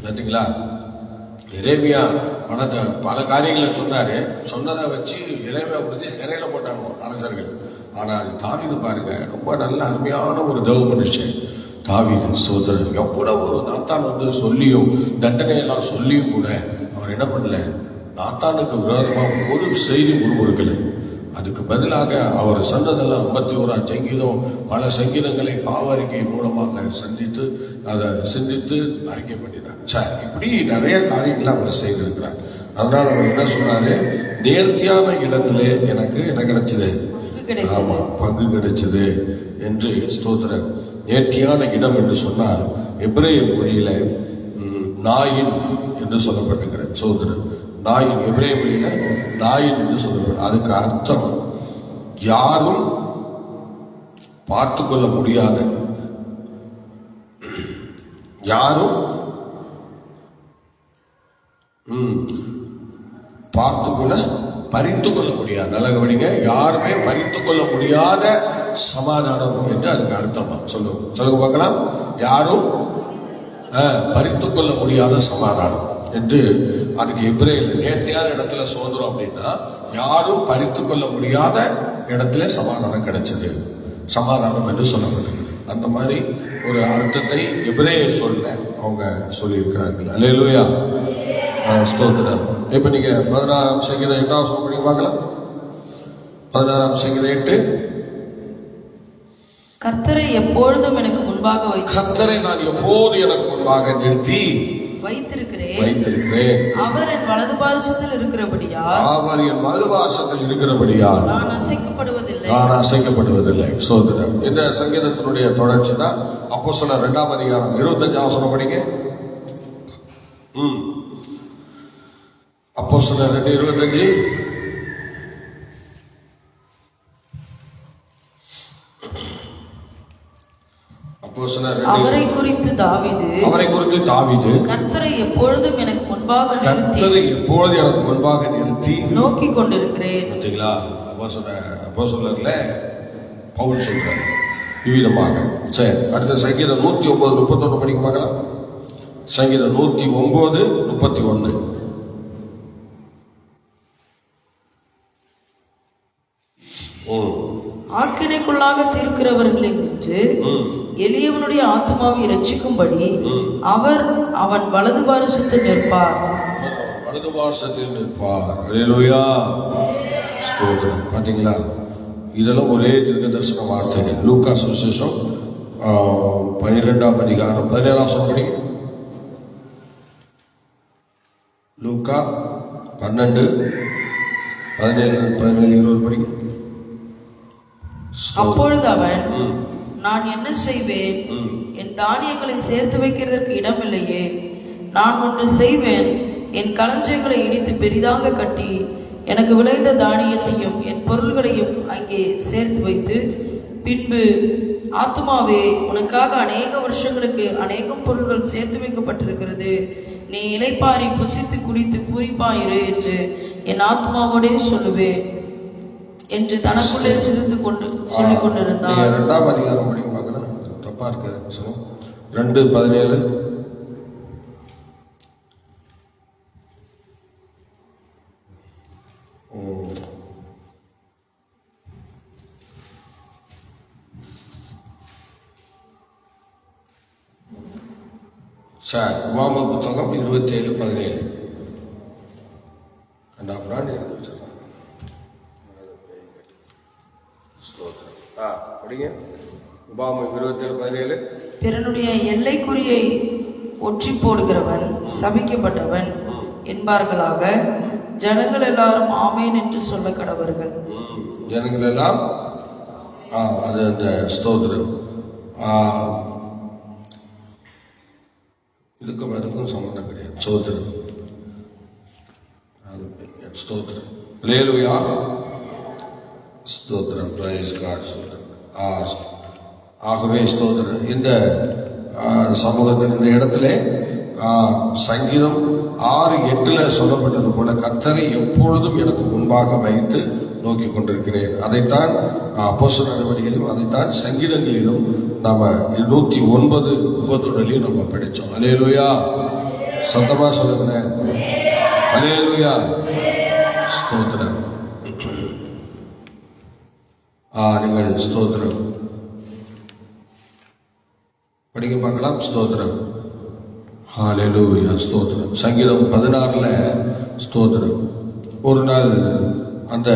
பார்த்தீங்களா? எரேமியா பல காரியங்களை சொன்னாரு. சொன்னதை வச்சு எரேமியா பிடிச்சி சிறையில போட்டாங்க அரசர்கள். ஆனால் தாவீது பாருங்க, ரொம்ப நல்ல அருமையான ஒரு தேவ மனுஷன் தாவீது. சோதரன். எவ்வளவு நாத்தான் சொல்லியும் தண்டனையெல்லாம் சொல்லியும் கூட அவர் என்ன பண்ணல? நாத்தானுக்கு விரோதமா ஒரு செய்தி முறுமுறுக்கல. அதுக்கு பதிலாக அவர் சொன்னதெல்லாம் 51 சங்கீதம், பல சங்கீதங்களை பாவ அறிக்கை மூலமாக அதை சிந்தித்து அறிக்கை பண்ணினார். சார், இப்படி நிறைய காரியங்களை அவர் செய்திருக்கிறார். அதனால அவர் என்ன சொன்னாரு, நேர்த்தியான இடத்துல எனக்கு என்ன கிடைச்சது, ஆமா, பங்கு கிடைச்சது என்று ஸ்தோத்திரம். நேர்த்தியான இடம் என்று சொன்னால் எபிரேய மொழியில நாயின் என்று சொல்லப்பட்டிருக்கிறது. சோதரன் நாயின், எபிரேய மொழியில நாயின் என்று சொல்லப்படும். அதுக்கு அர்த்தம் யாரும் பார்த்து கொள்ள முடியாத, யாரும் பார்த்துக்கொள்ள பறித்து கொள்ள முடியாது. நல்ல கவனிங்க, யாருமே பறித்து கொள்ள முடியாத சமாதானம் என்று அதுக்கு அர்த்தமா சொல்லுங்க பார்க்கலாம். யாரும் பறித்து கொள்ள முடியாத சமாதானம் என்று அதுக்கு எபிரேயர்ல நேர்த்தியான இடத்துல சுதந்திரம் அப்படின்னா யாரும் பறித்து கொள்ள முடியாத இடத்துல சமாதானம் கிடைச்சது, சமாதானம் என்று சொல்லப்படுது. அந்த மாதிரி ஒரு அர்த்தத்தை எபிரேய சொல்ல அவங்க சொல்லியிருக்கிறார்கள். அல்லேலூயா, ஸ்தோத்திரம். இப்ப நீங்க 16ஆம் சங்கீதம் 8ஆம் வசனம் படிங்க பார்க்கலாம். 16ஆம் சங்கீதம் 8. கர்த்தரை எப்பொழுதும் எனக்கு முன்பாக வைத்து, கர்த்தரை நான் எப்போது எனக்கு முன்பாக நிறுத்தி வைத்திருக்கிறேன். அவர் என் வலது பாரசத்தில் இருக்கிறபடியால், அவர் என் வலது பாரசத்தில் இருக்கிறபடியால் நான் அசைக்கப்படுவதில்லை. சோதரம். இந்த சங்கீதத்தினுடைய தொடர்ச்சி தான் அப்போஸ்தலர் 2ஆம் அதிகாரம் 25ஆம் வசனம் படிங்க. அப்போஸ்தலர் 2:25. அவரை குறித்து தாவீது கர்த்தரை எப்பொழுதும் எனக்கு முன்பாக நிறுத்தி நோக்கி கொண்டிருக்கிறேன். பார்த்தீங்களா, அப்போஸ்தலர்ல பவுல் சொல்றாரு இவ்விதமாக. சரி, அடுத்த சங்கீதம் 109:31 படிக்க பார்க்கலாம். சங்கீதம் 109:31. ஆக்கினைக்குள்ளாக தீர்க்கிறவர்களை நின்று எளியவனுடைய ஆத்மாவை ரட்சிக்கும்படி அவர் அவன் வலது பாரசத்தில் நிற்பார். அல்லேலூயா, ஸ்தோத்திரம். பாத்தீங்களா, இதெல்லாம் ஒரே தீர்க்க தரிசன வார்த்தைகள். லூக்கா சுவிசேஷம் 12ஆம் அதிகாரம் 17ஆம் வசனம் படிங்க. லூக்கா 12:17-20 படிங்க. அப்பொழுது அவன், நான் என்ன செய்வேன், என் தானியங்களை சேர்த்து வைக்கிறதற்கு இடமில்லையே. நான் ஒன்று செய்வேன், என் களஞ்சியங்களை இடித்து பெரிதாக கட்டி எனக்கு விளைந்த தானியத்தையும் என் பொருள்களையும் அங்கே சேர்த்து வைத்து, பின்பு ஆத்துமாவே, உனக்காக அநேக வருஷங்களுக்கு அநேகம் பொருள்கள் சேர்த்து வைக்கப்பட்டிருக்கிறது, நீ இளைப்பாரி புசித்து குடித்து பூரிப்பாயிரு என்று என் ஆத்மாவோடே சொல்லுவேன் என்று தனக்குள்ளே சிரித்து கொண்டு சொல்லிக் கொண்டிருந்தார். 2ஆம் அதிகாரம் படிக்க பார்க்கலாம். தப்பா இருக்கு. 2:17. சார், உபாகம புத்தகம் 27:17. கண்டாபுரான் எழுதி படிங்க. உபாகமம் 27:17. பிறனுடைய எல்லைக்குறியை ஒற்றி போடுகிறவன் சபிக்கப்பட்டவன் என்பார்களாக, ஜனங்கள் எல்லாரும் ஆமேன் என்று சொல்ல கடவர்கள். ஜனங்கள் எல்லாம் அது அந்த ஸ்தோத்திரம். இதுக்கும் அதுக்கும் சம்பந்தம் கிடையாது. ஸ்தோத்திரம், ஸ்தோத்திரம். அல்லேலூயா, ஸ்தோத்திரம். Praise God. ஆகவே ஸ்தோத்திரம். இந்த சமூகத்தில் இந்த இடத்துல சங்கீதம் 6:8 சொல்லப்பட்டது போல கர்த்தரை எப்பொழுதும் எனக்கு முன்பாக வைத்து நோக்கி கொண்டிருக்கிறேன். அதைத்தான் அப்போஸ்தலர் நடவடிக்கையிலும் அதைத்தான் சங்கீதங்களிலும் நாம 109:31 நம்ம படித்தோம். அல்லேலூயா, சத்தமா சொல்லுங்க. அல்லேலூயா, ஸ்தோத்திரம். நீங்கள் ஸ்தோத்திரம் படிக்க பார்க்கலாம். ஸ்தோத்திரம். ஹல்லேலூயா, ஸ்தோத்திரம். சங்கீதம் 16 ஸ்தோத்திரம். ஒரு நாள் அந்த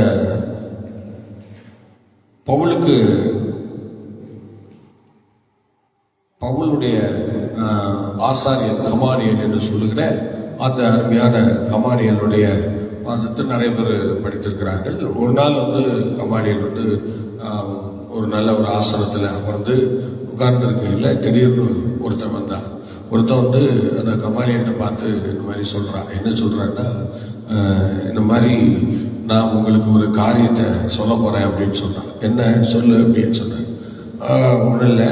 பவுலுடைய ஆசாரியர் கமாலியல் என்று சொல்லுகிற அந்த அருமையான கமாலியலுடைய நிறைய பேர் படித்திருக்கிறார்கள். ஒரு நாள் கமாலியல் ஒரு நல்ல ஒரு ஆசனத்தில் அமர்ந்து உட்கார்ந்துருக்கையில் திடீர்னு ஒருத்தன் வந்தான். ஒருத்தன் அந்த கமாலியல்கிட்ட பார்த்து இந்த மாதிரி சொல்கிறான். என்ன சொல்கிறான்னா, இந்த மாதிரி நான் உங்களுக்கு ஒரு காரியத்தை சொல்ல போகிறேன் அப்படின்னு சொன்னான். என்ன சொல்லு அப்படின்னு சொன்னேன். ஒன்றும் இல்லை,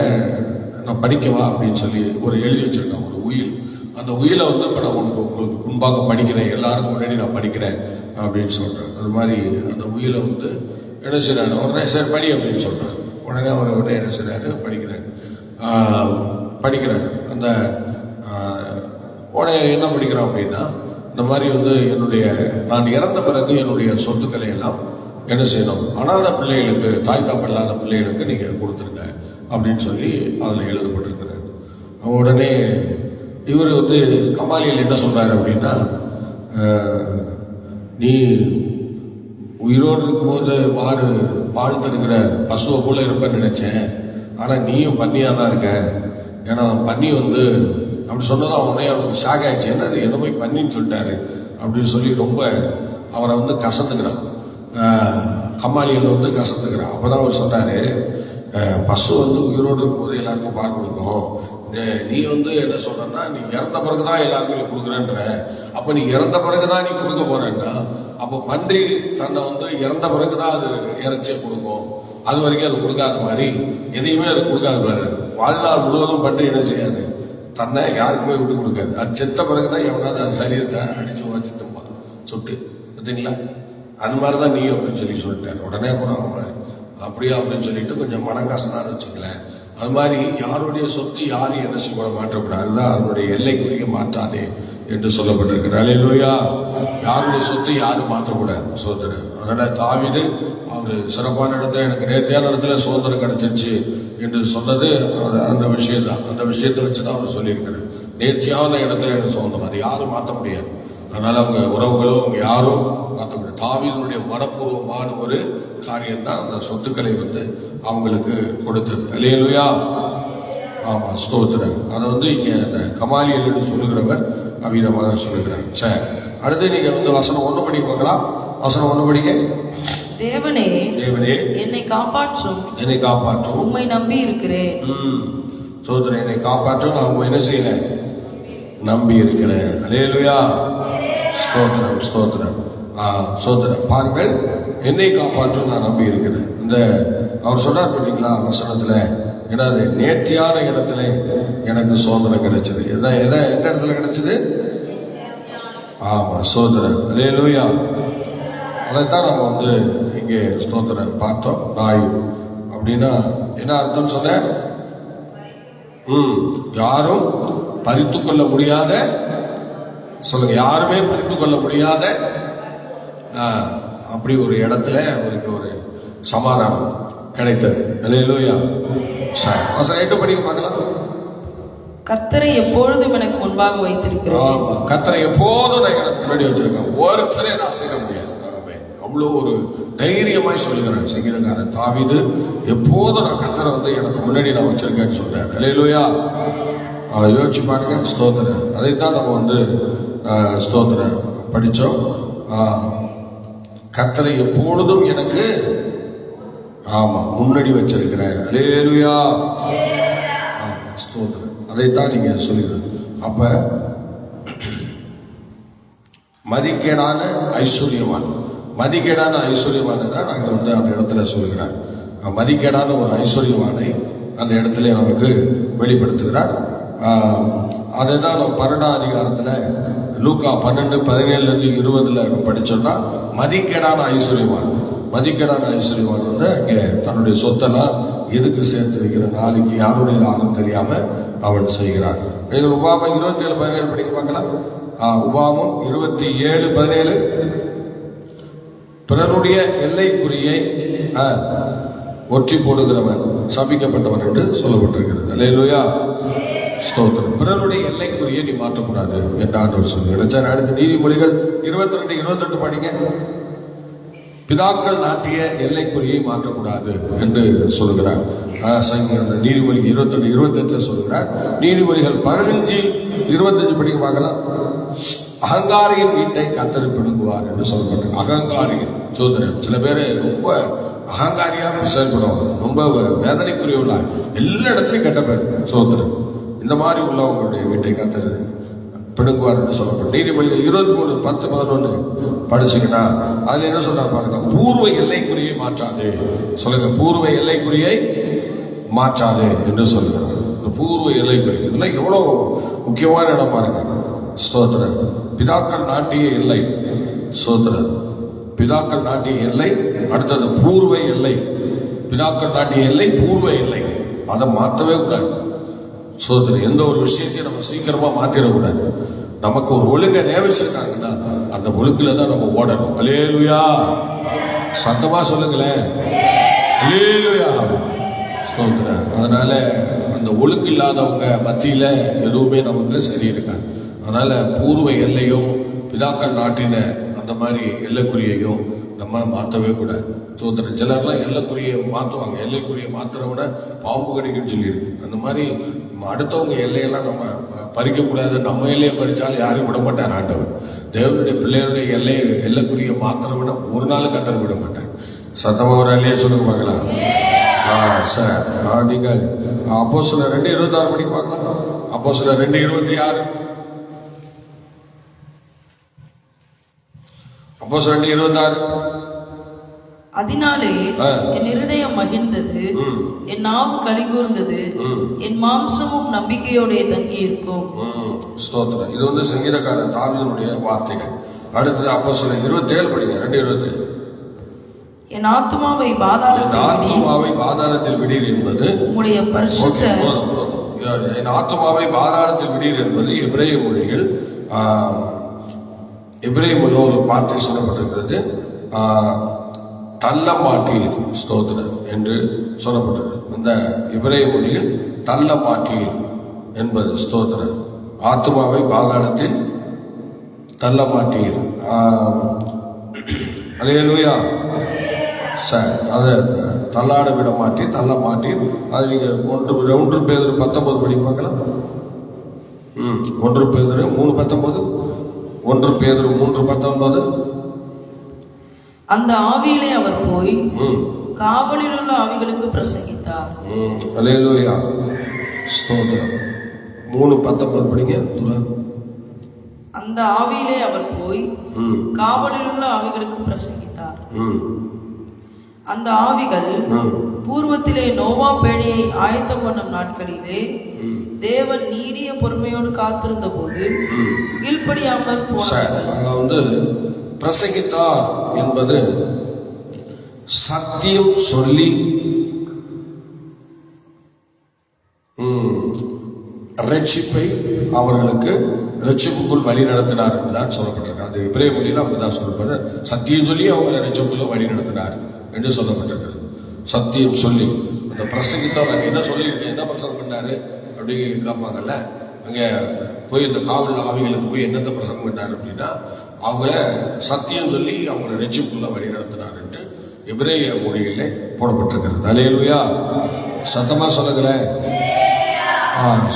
நான் படிக்கவா அப்படின்னு சொல்லி ஒரு எழுதி வச்சிருக்கேன் ஒரு உயில். அந்த உயிலை இப்போ நான் உங்களுக்கு முன்பாக படிக்கிறேன், எல்லாருக்கும் முன்னாடி நான் படிக்கிறேன் அப்படின்னு சொல்கிறேன். அது மாதிரி அந்த உயிலை என்ன செய்றாரு, உடனே சரி படி அப்படின்னு சொல்கிறேன். உடனே அவர் உடனே என்ன செய்றாரு, படிக்கிறாரு. அந்த உடனே என்ன படிக்கிறோம் அப்படின்னா, இந்த மாதிரி நான் இறந்த பிறகு என்னுடைய சொத்துக்களை எல்லாம் என்ன செய்யணும், அனாதை பிள்ளைகளுக்கு, தாய் தாப்ப இல்லாத பிள்ளைகளுக்கு நீங்கள் கொடுத்துருங்க அப்படின்னு சொல்லி அதில் எழுதப்பட்டிருக்கிறார். உடனே இவர் கமாலியல் என்ன சொல்றாரு அப்படின்னா, நீ உயிரோடு இருக்கும்போது மாடு பால் தருகிற பசுவை போல இருப்பேன்னு நினைச்சேன், ஆனால் நீயும் பண்ணியாக தான் இருக்க. ஏன்னா பன்னி அப்படி சொன்னதான் உடனே அவனுக்கு ஷாக் ஆயிடுச்சு. என்ன போய் பண்ணின்னு சொல்லிட்டாரு அப்படின்னு சொல்லி ரொம்ப அவரை கசந்துக்கிறான். கமாலியல் கசந்துக்கிறான். அப்போதான் அவர் சொன்னாரு, பசு உயிரோடு இருக்கும்போது எல்லாருக்கும் பால் கொடுக்கும். நீ என்ன சொல்றன்னா, நீ இறந்த பிறகுதான் எல்லாருக்கும் நீ கொடுக்குறேன்ற. அப்ப நீ இறந்த பிறகுதான் நீ கொடுக்க போறேன்னா, அப்போ பன்றி தன்னை இறந்த பிறகுதான் அது இறைச்சியை கொடுக்கும். அது வரைக்கும் அது கொடுக்காத மாதிரி எதையுமே அது கொடுக்காத மாதிரி வாழ்நாள் முழுவதும் பன்றி என்ன செய்யாது, தன்னை யாருக்குமே விட்டு கொடுக்காது. அது செத்த பிறகுதான் எவனாவது அது சரீரத்தை அடிச்சு வச்சு தும்பான் சுட்டு. பார்த்தீங்களா, அது மாதிரிதான் நீ அப்படின்னு சொல்லிட்டாரு. உடனே கூட அவன் அப்படியா அப்படின்னு சொல்லிட்டு கொஞ்சம் மனக்காசனான்னு வச்சுக்கலேன். அது மாதிரி யாருடைய சொத்து யாரும் என்ன செய்ய மாற்றக்கூடாது, அதுதான் அதனுடைய எல்லைக்குரிய மாற்றாதே என்று சொல்லப்பட்டிருக்கிறார். அல்லேலூயா. யாருடைய சொத்து யாரும் மாற்றக்கூடாது சோதரன். அதனால தாவீது அவர் சிறப்பான இடத்துல எனக்கு நேர்த்தியான இடத்துல சுதந்திரம் கிடைச்சிருச்சு என்று சொன்னது அந்த விஷயம் தான். அந்த விஷயத்தை வச்சுதான் அவர் சொல்லியிருக்கிறார். நேர்த்தியான இடத்துல எனக்கு சுதந்திரம், அது யாரும் மாற்ற முடியாது. அதனால அவங்க உறவுகளோ அவங்க யாரும் மாற்ற முடியாது. தாவீதுடைய மனப்பூர்வமான ஒரு காரியம் தான் அந்த சொத்துக்களை அவங்களுக்கு கொடுத்தது. அல்லேலூயா. ஆமா, ஸ்தோத்திரம். அதை இங்க இந்த கமாலியல் என்று சொல்லுகிறவர் அவிதமாக சொல்லுகிறார். சரி, அடுத்து நீங்க வசனம் 1 படிக்க பார்க்கலாம். வசனம் 1 படிக்க. தேவனே, தேவனே என்னை காப்பாற்றும், என்னை காப்பாற்றும், உம்மை நம்பி இருக்கிறேன். ஸ்தோத்திரம். என்னை காப்பாற்றும், நான் உண்மை என்ன செய்யறேன், நம்பி இருக்கிறேன். அல்லேலூயா. ஸ்தோத்திரம், ஸ்தோத்திரம், ஸ்தோத்திரம். பாருங்கள், என்னை காப்பாற்றும் நான் நம்பி இருக்கிறேன். இந்த அவர் சொன்னார் பார்த்தீங்களா வசனத்துல, என்னது, நேர்த்தியான இடத்துல எனக்கு சுதந்திரம் கிடைச்சது. எந்த இடத்துல கிடைச்சது? ஆமா, சோதரன். அல்லேலூயா. அதைத்தான் நம்ம இங்கே ஸ்தோத்திரம் பார்த்தோம். நாய் அப்படின்னா என்ன அர்த்தம் சொன்ன? யாரும் பறித்து கொள்ள முடியாத, சொல்லுங்க, யாருமே பறித்து கொள்ள முடியாத அப்படி ஒரு இடத்துல அவருக்கு ஒரு சமாதானம் கிடைத்தது. அல்லேலூயா. சரி, 8 படிக்க பார்க்கலாம். கர்த்தரை எப்பொழுதும் எனக்கு முன்பாக வைத்திருக்கிறேன். கர்த்தரை எப்போதும் நான் எனக்கு முன்னாடி வச்சிருக்கேன், ஒருத்தரை நான் செய்ய முடியாது. அவ்வளோ ஒரு தைரியமாய் சொல்லுகிறேன் சங்கீதக்காரன் தாவீது. எப்போதும் நான் கர்த்தரை எனக்கு முன்னாடி நான் வச்சிருக்கேன்னு சொல்றாரு. அல்லேலூயா. யோசிச்சு பாருங்க. ஸ்தோத்திரம். அதைத்தான் நம்ம ஸ்தோத்திரம் படித்தோம். கர்த்தரை எப்பொழுதும் எனக்கு முன்னாடி வச்சிருக்கிறேன். அல்லேலூயா. ஸ்தோத்திரம். அதைத்தான் நீங்க சொல்லுங்க. அப்ப மதிக்கேடான ஐஸ்வர்யவான், மதிக்கேடான ஐஸ்வர்யவானை தான் நாங்க அந்த இடத்துல சொல்லுகிறார். மதிக்கேடான ஒரு ஐஸ்வர்யவானை அந்த இடத்துல நமக்கு வெளிப்படுத்துகிறார். அதுதான் நம்ம 12ஆம் அதிகாரத்துல லூக்கா 12:17-20 படிச்சோம்னா, மதிக்கேடான ஐஸ்வர்யவான், மதிக்கேடான ஐஸ்வர்யவான் இங்கே தன்னுடைய சொத்தெல்லாம் எதுக்கு சேர்த்து வைக்கிற, நாளைக்கு யாருடைய யாரும் தெரியாம அவன் செய்கிறான். உபாமம் 27:17 படிக்க பார்க்கலாம். உபாமம் 27:17. பிறனுடைய எல்லைக்குறியை ஒற்றி போடுகிறவன் சபிக்கப்பட்டவன் என்று சொல்லப்பட்டிருக்கிறது. அல்லேலூயா. ஸ்தோத்திரம். பிறனுடைய எல்லைக்குறியை நீ மாற்றக்கூடாது என்று ஆண்டவர் சொல்லுகிறார். அடுத்த நீதிமொழிகள் 22:28 படிங்க. பிதாக்கள் நாட்டிய எல்லைக்குறியை மாற்றக்கூடாது என்று சொல்கிறார். நீதிமொழி 22:28 சொல்கிறார். நீதிமொழிகள் 15:25 படிக்க பார்க்கலாம். அகங்காரியின் வீட்டை கர்த்தர் பிடுங்குவார் என்று சொல்லப்பட்டிருக்கு. அகங்காரியின் சோதரன். சில பேர் ரொம்ப அகங்காரியாக செயல்படுவாங்க, ரொம்ப வேதனைக்குரியவர்களா, எல்லா இடத்துலையும் கெட்ட பேர் சோதரன். இந்த மாதிரி உள்ளவங்களுடைய வீட்டை கர்த்தர் பிடுங்குவார் என்று சொல்லப்படும். நீதிமொழிகள் 23:10-11 படிச்சுக்கிட்டா அதுல என்ன சொல்றாரு பாருங்க. பூர்வ எல்லைக்குறியை மாற்றாதே. சொல்லுங்க, பூர்வ எல்லைக்குறியை மாற்றாதே என்று சொல்லுகிறார். இந்த பூர்வ எல்லைக்குறி இதெல்லாம் எவ்வளவு முக்கியமான இடம் பாருங்க. ஸ்தோத்திரம். பிதாக்கள் நாட்டிய எல்லை. ஸ்தோத்திரம். பிதாக்கள் நாட்டிய எல்லை. அடுத்தது பூர்வ எல்லை. பிதாக்கள் நாட்டிய எல்லை, பூர்வ எல்லை. அதை மாற்றவே கூடாது. சோதரர், எந்த ஒரு விஷயத்தையும் நம்ம சீக்கிரமா மாற்றிடக்கூடாது. நமக்கு ஒரு ஒழுங்கை நியமிச்சிருக்காங்கன்னா அந்த ஒழுங்குல தான் நம்ம ஓடணும். அல்லேலூயா. சத்தமா சொல்லுங்களேன். அல்லேலூயா. ஸ்தோத்திரம். அதனால அந்த ஒழுங்கு இல்லாதவங்க மத்தியில எதுவுமே நமக்கு சரி இருக்காது. அதனால பூர்வ எல்லையும் பிதாக்கள் நாட்டின அந்த மாதிரி எல்லைக்குறியையும் நம்ம மாற்றவே கூடாது. சோதரன். சிலர்லாம் எல்லைக்குறியை மாற்றுவாங்க. எல்லைக்குறியை மாத்திர விட பாம்பு கடிக்குன்னு சொல்லியிருக்கு. அந்த மாதிரி அடுத்தவங்க எல்லையெல்லாம் நம்ம பறிக்கக்கூடாது. நம்ம எல்லையை பறிச்சாலும் யாரையும் விட மாட்டார் ஆண்டவர். தேவனுடைய பிள்ளைகளுடைய எல்லைக்குறியை மாத்திர விட ஒரு நாள் கத்தர விட மாட்டார். சத்தமா ஒரு அல்லையே சொல்லுங்க பார்க்கலாம். சார் நீங்கள் அப்போஸ்தலர் 2:26 படிக்க பார்க்கலாம். அப்போஸ்தலர் 2:26. அப்போஸ்தலர் 2:26. அதனாலே என் இருதயம் மகிழ்ந்தது, என் நாவு கலிகூர்ந்தது, என் மாம்சமும் நம்பிக்கையோட தங்கி இருக்கும். ஸ்தோத்திரம். இது சங்கீதக்காரன் தாவீதுடைய வார்த்தைகள். அடுத்தது அப்போஸ்தலர் 27 படிங்க. 2:27. என் ஆத்துமாவை பாதாளத்தில் விடீர் என்பது உம்முடைய பரிசுத்த. என் ஆத்துமாவை பாதாளத்தில் விடீர் என்பது எபிரேய மொழியில் எபிரேய மொழியில் ஒரு வார்த்தை சொல்லப்பட்டிருக்கிறது. தள்ள மாட்டீர். ஸ்தோத்திரம் என்று சொல்லப்பட்டது. இந்த எபிரேய மொழியில் தள்ள மாட்டீர் என்பது ஸ்தோத்திரம். ஆத்துமாவை பாதாளத்தில் தள்ள மாட்டீர். அல்லேலூயா. சார் அதை தள்ளாட விட மாட்டீர், தள்ள மாட்டீர். அது நீங்க 1 பேதுரு 19 படி பார்க்கலாம். 1 பேதுரு 3:19. 1 பேதுரு 3:19. அந்த ஆவியிலே அவர் போய் காவலில் உள்ள ஆவிகளுக்கு பிரசங்கித்தார். அல்லேலூயா. ஸ்தோத்திரம். 3:19 படிங்க. அந்த ஆவியிலே அவர் போய் காவலில் உள்ள ஆவிகளுக்கு பிரசங்கித்தார். அந்த ஆவிகள் பூர்வத்திலே நோவா பேழையை ஆயத்தம் பண்ணும் நாட்களிலே தேவன் நீடிய பொறுமையோடு காத்திருந்த போது கீழ்ப்படியாமல் போனார். பிரசங்கித்தார் என்பது சத்தியம் சொல்லி ரட்சிப்பை அவர்களுக்கு ரட்சிப்புக்குள் வழி நடத்தினார் என்றுதான் சொல்லப்பட்டிருக்கு. அது எபிரேய மொழியில் அப்படிதான் சொல்லப்படுது. சத்தியம் சொல்லி அவங்களை ரட்சிப்புக்குள்ள வழி நடத்தினார் என்று சொல்லப்பட்டிருக்கிறது. சத்தியம் சொல்லி அந்த பிரசங்கித்தவர் என்ன சொல்லியிருக்கேன், என்ன பிரசங்கம் பண்ணாரு அப்படி கேட்பாங்கல்ல. அங்கே போய் இந்த காவல் ஆவிகளுக்கு போய் என்னத்தை பிரசங்கம் பண்ணார் அப்படின்னா அவங்கள சத்தியம் சொல்லி அவங்களை ரட்சிப்புக்குள்ள வழி நடத்தினார் என்று எபிரேய மொழிகளிலே போடப்பட்டிருக்கிறது. அல்லேலூயா. சத்தமா சொல்லுங்களேன்.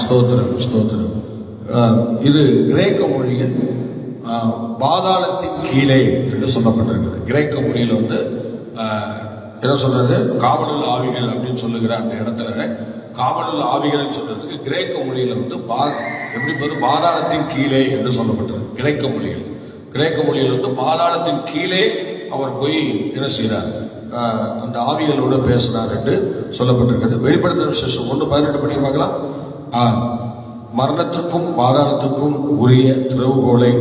ஸ்தோத்திரம், ஸ்தோத்திரம். இது கிரேக்க மொழியில் பாதாளத்தின் கீழே என்று சொல்லப்பட்டிருக்கிறது. கிரேக்க மொழியில் என்ன சொல்றது, காவலுள்ள ஆவிகள் அப்படின்னு சொல்லுகிற அந்த இடத்துல காவலுள்ள ஆவிகள் சொல்றதுக்கு கிரேக்க மொழியில எப்படி பாதாளத்தின் கீழே என்று சொல்லப்பட்டது. கிரேக்க மொழியில் பாதாளத்தின் கீழே அவர் போய் என்ன செய்யறார், அந்த ஆவிகளோட பேசினார் என்று சொல்லப்பட்டிருக்கிறது. வெளிப்படுத்தின விசேஷம் 1:18 படி பார்க்கலாம். மரணத்திற்கும் பாதாளத்திற்கும் உரிய திறவுகோலை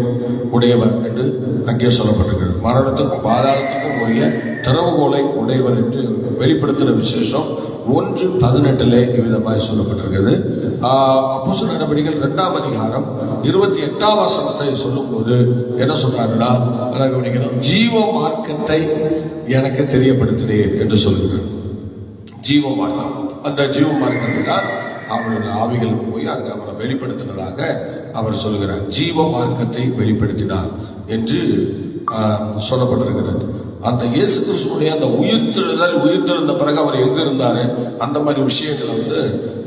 உடையவர் என்று அங்கே சொல்லப்பட்டிருக்கிறது. மரணத்துக்கும் பாதாளத்துக்கும் உரிய திறவுகோலை உடையவர் என்று வெளிப்படுத்தின விசேஷம் 1:18 இவ்விதமாய் சொல்லப்பட்டிருக்கிறது. அப்போஸ்தலர் நடவடிக்கைகள் 2ஆம் அதிகாரம் 28ஆம் வசனத்தை சொல்லும் போது என்ன சொல்றாருன்னா, கவனிக்கணும், ஜீவ மார்க்கத்தை எனக்கு தெரியப்படுத்தினீர் என்று சொல்லுகிறார். ஜீவ மார்க்கம், அந்த ஜீவ மார்க்கத்தை தான் அவருடைய ஆவிகளுக்கு போய் அங்கே அவரை வெளிப்படுத்தினதாக அவர் சொல்லுகிறார். ஜீவ மார்க்கத்தை வெளிப்படுத்தினார் என்று சொல்லப்பட்டிருக்கிறது. அந்த இயேசு கிறிஸ்துடைய அந்த உயிர்த்தெழுந்த பிறகு அவர் எங்க இருந்தாரு, அந்த மாதிரி விஷயங்களை வந்து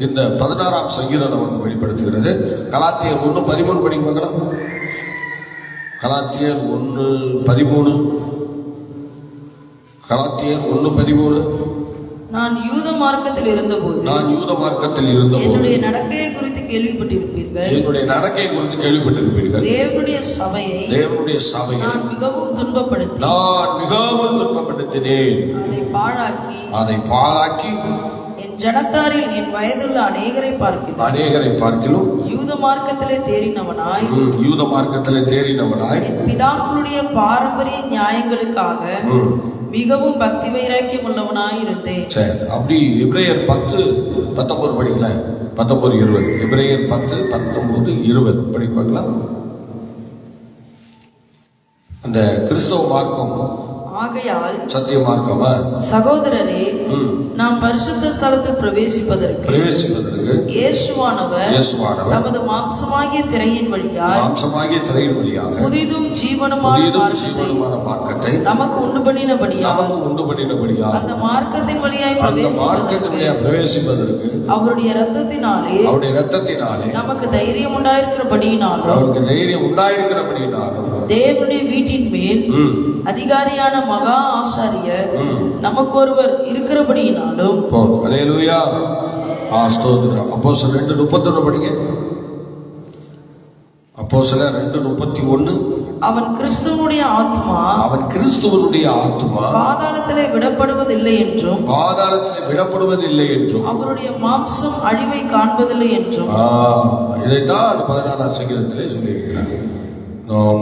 இந்த 16ஆம் சங்கீதம் நமக்கு வெளிப்படுத்துகிறது. கலாத்தியர் 1:13 படிக்க பார்க்கலாம். கலாத்தியர் 1:13. கலாத்தியர் 1:13. நான் யூத மார்க்கத்தில் இருந்தபோது என்னுடைய நடக்கையை குறித்து கேள்விப்பட்டிருப்பீர்கள். தேவனுடைய சபையை நான் மிகவும் துன்பப்படுத்தினேன். அதை பாழாக்கி என் ஜனத்தாரில் என் வயதுள்ள அநேகரை பார்க்கிலும் யூத மார்க்கத்திலே தேறினவனாய் என் பிதாக்களுடைய பாரம்பரிய நியாயங்களுக்காக மிகவும் பக்தி வைராக்கியம் உள்ளவனாய் இருந்தேன். சரி, அப்படி எபிரேயர் 10:19 படிக்கல. 19:20. எபிரேயர் 10:19-20 படி பார்க்கலாம். அந்த கிறிஸ்தவ மார்க்கம் ஆகையால் சத்திய மார்க்கமா சகோதரரே, நாம் பரிசுத்த ஸ்தலத்தில் பிரவேசிப்பதற்கு இயேசுவானவர் நமது மாம்சமாகிய திரையின் வழியாக புதிதும் ஜீவனுமான மார்க்கத்தை நமக்கு உண்டு பண்ணினபடியால் அந்த மார்க்கத்தின் வழியாய் பிரவேசிப்பதற்கு அவருடைய இரத்தத்தினாலே நமக்கு தைரியம் உண்டாயிருக்கிறபடியினாலும் தேவனுடைய வீட்டின் மேல் அதிகாரியான மகா ஆசாரியர் நமக்கு ஒருவர் இருக்கிறபடியினாலும். அல்லேலூயா, ஸ்தோத்திரம். அப்போஸ்தலர் 2:31 படிங்க. அப்போஸ்தலர் 2:31. அவன் கிறிஸ்துவனுடைய ஆத்மா பாதாளத்திலே விடப்படுவதில்லை என்றும் அவருடைய மாம்சம் அழிவை காண்பதில்லை என்றும். இதைத்தான் 16ஆம் சங்கீதத்திலே சொல்லியிருக்கிறார்.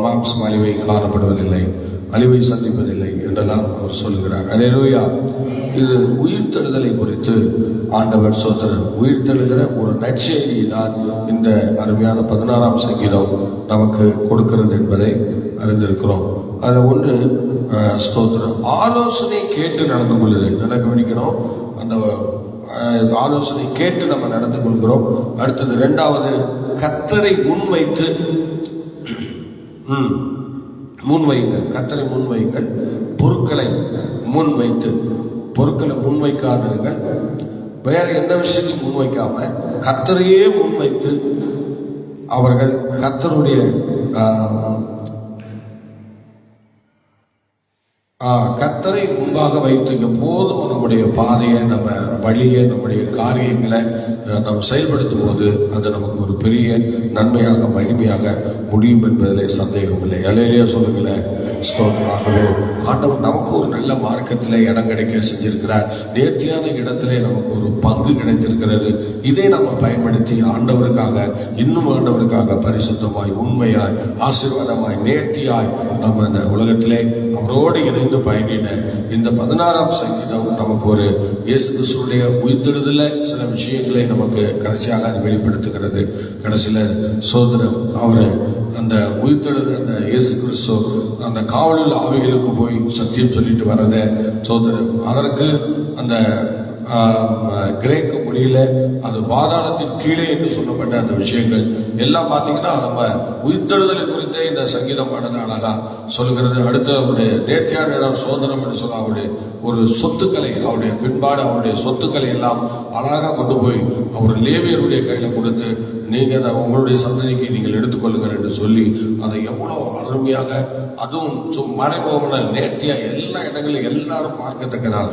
மாம்சம் அழிவை காணப்படுவதில்லை, அழிவை சந்திப்பதில்லை என்றெல்லாம் அவர் சொல்லுகிறார். அல்லேலூயா. இது உயிர்த்தெழுதலை குறித்து ஆண்டவர் ஸ்தோத்திரம் உயிர்த்தெழுகிற ஒரு நற்செய்தியை தான் இந்த அருமையான 16ஆம் சங்கீதம் நமக்கு கொடுக்கிறது என்பதை அறிந்திருக்கிறோம். அதில் ஒன்று ஸ்தோத்திரம் ஆலோசனை கேட்டு நடந்து கொள்ளுது. நல்லா கவனிக்கணும். அந்த ஆலோசனை கேட்டு நம்ம நடந்து கொள்கிறோம். அடுத்தது 2வது கர்த்தரை முன்வைத்து கர்த்தரை முன்வையுங்கள். பொருட்களை முன்வைக்காதீர்கள். வேற எந்த விஷயத்தையும் முன்வைக்காம கர்த்தரையே முன்வைத்து அவர்கள் கர்த்தருடைய கர்த்தரை முன்பாக வைத்து எப்போதும் நம்முடைய பாதையை, நம்ம வழியை, நம்முடைய காரியங்களை நாம் செயல்படுத்தும் போது அது நமக்கு ஒரு பெரிய நன்மையாக மகிமையாக முடியும் என்பதிலே சந்தேகம் இல்லை. அல்லேலூயா சொல்லுங்களேன். ஸ்தோத்திரமாகவே ஆண்டவர் நமக்கு ஒரு நல்ல மார்க்கத்திலே இடம் கிடைக்க செஞ்சிருக்கிறார். நேர்த்தியான இடத்திலே நமக்கு ஒரு பங்கு கிடைத்திருக்கிறது. இதை நம்ம பயன்படுத்தி இன்னும் ஆண்டவருக்காக பரிசுத்தமாய், உண்மையாய், ஆசீர்வாதமாய், நேர்த்தியாய் நம்ம இந்த உலகத்திலே அவரோடு இணைந்து பயணின இந்த 16ஆம் சங்கீதம் நமக்கு ஒரு இயேசு கிறிஸ்துவுடைய உயிர்த்தெழுதல சில விஷயங்களை நமக்கு கடைசியாக அது வெளிப்படுத்துகிறது. கடைசியில சோதரம் அவரு அந்த உயிர்த்தெழுத அந்த இயேசு கிறிஸ்து அந்த காவலுள்ள ஆவிகளுக்கு போய் சத்தியம் சொல்லிட்டு வர்றத சோதரம் அதற்கு அந்த கிரேக்க மொழியில அது பாதாளத்தின் கீழே என்று சொல்லப்பட்ட அந்த விஷயங்கள் எல்லாம் பார்த்தீங்கன்னா நம்ம உயிர்த்தெழுதலை குறித்தே இந்த சங்கீதம் பாடலை அழகா சொல்லுகிறது. அடுத்து அவருடைய நேர்த்தியான இடம் சோதனம் என்று சொல்ல அவருடைய ஒரு சொத்துக்களை, அவருடைய பின்பாடு அவருடைய சொத்துக்களை எல்லாம் அழகாக கொண்டு போய் அவர் லேவியருடைய கையில கொடுத்து நீங்க அதை உங்களுடைய சந்ததிக்கு நீங்கள் எடுத்துக்கொள்ளுங்கள் என்று சொல்லி அதை எவ்வளவு அருமையாக, அதுவும் மறைமுகமான நேர்த்தியா எல்லா இடங்களிலும் எல்லாரும் பார்க்கத்தக்கதாக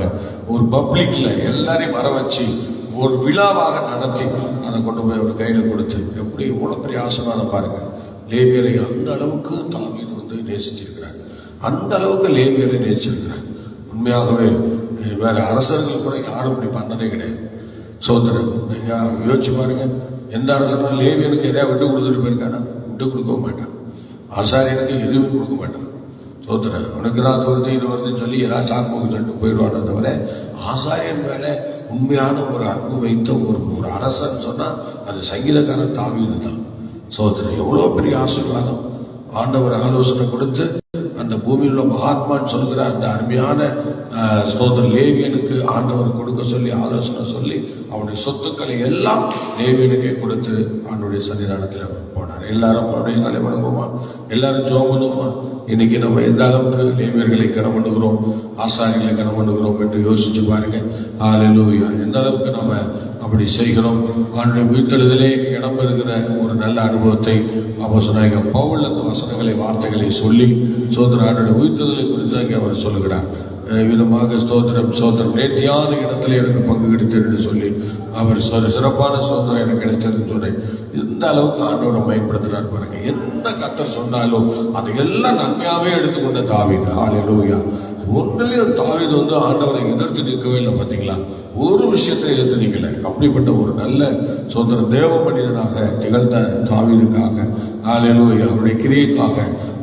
ஒரு பப்ளிக்ல எல்லாரையும் வர வச்சு ஒரு விழாவாக நடத்தி அதை கொண்டு போய் அவர் கையில கொடுத்து எப்படி எவ்வளவு பெரிய ஆசீர்வாதம் பாருங்க. லேவியரை அந்த அளவுக்கு தாவீது நேசிச்சிருக்கிறார். அந்த அளவுக்கு லேவியரை நேசிச்சிருக்கிறார். உண்மையாகவே வேற அரசர்கள் கூட யாரும் இப்படி பண்ணதே கிடையாது. சோதரன் நீங்க யோசிச்சு பாருங்க. எந்த அரசனும் லேவியனுக்கு எதையா விட்டு கொடுத்துட்டு போயிருக்கானா? விட்டு கொடுக்கவும் மாட்டான். ஆசாரியனுக்கு எதுவுமே கொடுக்க மாட்டான். சோதரன் உனக்கு தான் அது வருது இது வருதுன்னு சொல்லி ஏதாவது சாக்கு சொல்லிட்டு போயிடுவானே தவிர ஆசாரியன் மேல உண்மையான ஒரு அன்பு வைத்த ஒரு அரசன் சொன்னா அது சங்கீதக்காரன் தாவீது தான். சோதரன் எவ்வளவு பெரிய ஆசீர்வாதம். ஆண்டவர் ஆலோசனை கொடுத்து அந்த பூமியில் உள்ள மகாத்மான்னு சொல்கிற அந்த அருமையான ஸ்தோத்திர லேவியனுக்கு ஆண்டவர் கொடுக்க சொல்லி ஆலோசனை சொல்லி அவனுடைய சொத்துக்களை எல்லாம் லேவியனுக்கே கொடுத்து அவனுடைய சன்னிதானத்தில் அவர் போனார். பண்ணார். எல்லாரும் அப்படியே தலை வணங்குவோமா, எல்லாரும் ஜெபம் பண்ணுவோமா. இன்னைக்கு நம்ம எந்த அளவுக்கு லேவியர்களை கனம் பண்ணுகிறோம், ஆசாரிகளை கனம் பண்ணுகிறோம் என்று யோசிச்சு பாருங்க. ஹல்லேலூயா. எந்த அளவுக்கு நம்ம அப்படி செய்கிறோம். அவனுடைய உயிர்த்தெழுதலே இடம் பெறுகிற ஒரு நல்ல அனுபவத்தை அப்போஸ்தலனாகிய பவுல் அந்த வசனங்களை வார்த்தைகளை சொல்லி சோதரனுடைய உயிர்த்தெழுதலை குறித்து அங்கே அவர் சொல்லுகிறார். விதமாக ஸ்தோத்திரம் நேர்த்தியான இடத்துல எனக்கு பங்கு கிடைத்தது என்று சொல்லி அவர் சிறப்பான சோதனை எனக்கு கிடைச்சதுன்னு சொன்னேன். எந்த அளவுக்கு ஆண்டவரை பயன்படுத்துறாரு பாருங்க. என்ன கர்த்தர் சொன்னாலும் அது எல்லாம் நன்மையாவே எடுத்துக்கொண்ட தாவீது. ஹல்லேலூயா. ஒன்றிலையும் தாவீது ஆண்டவரை எதிர்த்து நிற்கவே இல்லை. பார்த்தீங்களா, ஒரு விஷயத்தை எதிர்த்து நிற்கல. அப்படிப்பட்ட ஒரு நல்ல சோதர தேவ மனிதனாக திகழ்ந்த தாவீதுக்காக, ஹல்லேலூயா, அவருடைய கிரியைக்காக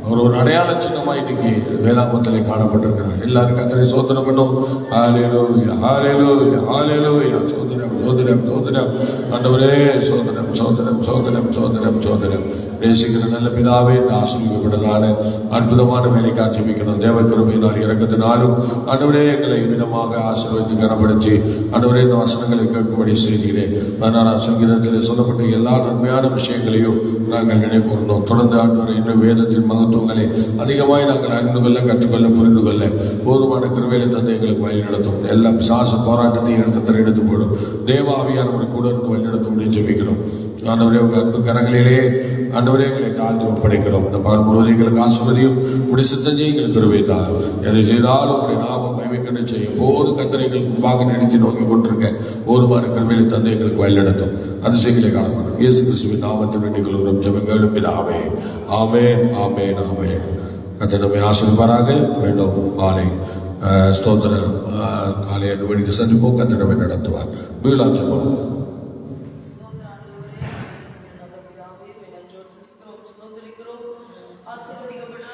அவர் ஒரு அடையாள சின்னமா இன்னைக்கு வேதாகமத்திலே காணப்பட்டிருக்கிறார். எல்லாரும் கர்த்தரை சோதனை பண்ணோம். ஹல்லேலூயா, ஹல்லேலூயா, ஹல்லேலூயா. சோதனம் சோதனம் சோதனம். ஆண்டவரே சோதனம் சோதனம் சோதனம் சோதனம் சோதனம். நேசிக்கிற நல்ல பிதாவே, இந்த ஆசீர்வதிக்கப்பட்டதான அற்புதமான வேலைக்கு ஜெபிக்கிறோம். தேவ கிருபையினால் இரக்கத்தினாலும் ஆண்டவரே எங்களை விதமாக ஆசீர்வதித்து கனப்படுத்தி ஆண்டவரே இந்த வசனங்களை கேட்கும்படி செய்கிறேன். 16ஆம் சங்கீதத்தில் சொல்லப்பட்ட எல்லா நன்மையான விஷயங்களையும் நாங்கள் நினைவு கூர்ந்தோம். தொடர்ந்து ஆண்டவரை இன்னும் வேதத்தின் மகத்துவங்களை அதிகமாய் நாங்கள் அறிந்து கொள்ள, கற்றுக்கொள்ள, புரிந்து கொள்ள போதுமான கிருபையை தந்து எங்களுக்கு வழி நடத்தும். எல்லா பிசாசு போராட்டத்தையும் எனக்கு எடுத்து போடும். தேவாவியானவர் கூட இருந்து வழி நடத்தும்படி ஜெபிக்கிறோம். ஆண்டவரே, உங்க அன்பு கரங்களிலே ஆண்டவரே எங்களை தாழ்த்தி ஒப்படைக்கிறோம். இந்த பகல் முழுவதும் எங்களுக்கு ஆசீர்வதியும், உடைய சித்தஞ்சை எங்களுக்கு கிருபைத்தார். எதை செய்தாலும் உடைய நாமம் மகிமைக்கென்று செய்யும் போது கர்த்தரை எங்களுக்கு முன்பாக நிறுத்தி நோக்கி கொண்டிருக்க போதுமான கிருபையை தந்து எங்களுக்கு வழிநடத்தும் அதிசயங்களை காணப்படும். இயேசு கிறிஸ்துவின் நாமத்தில் வேண்டிக் கொள்கிறோம் ஜெபங்களும் பிதாவே. ஆமென், ஆமென், ஆமென். கர்த்தர் நம்மை ஆசீர்வதிப்பாராக. வேண்டும் மாலை ஸ்தோத்திர காலை 8 மணிக்கு சந்திப்போம். கர்த்தர் நம்மை நடத்துவார். மீளாம் ஜெபம். ஆசீர்வதிக்கப்பட்ட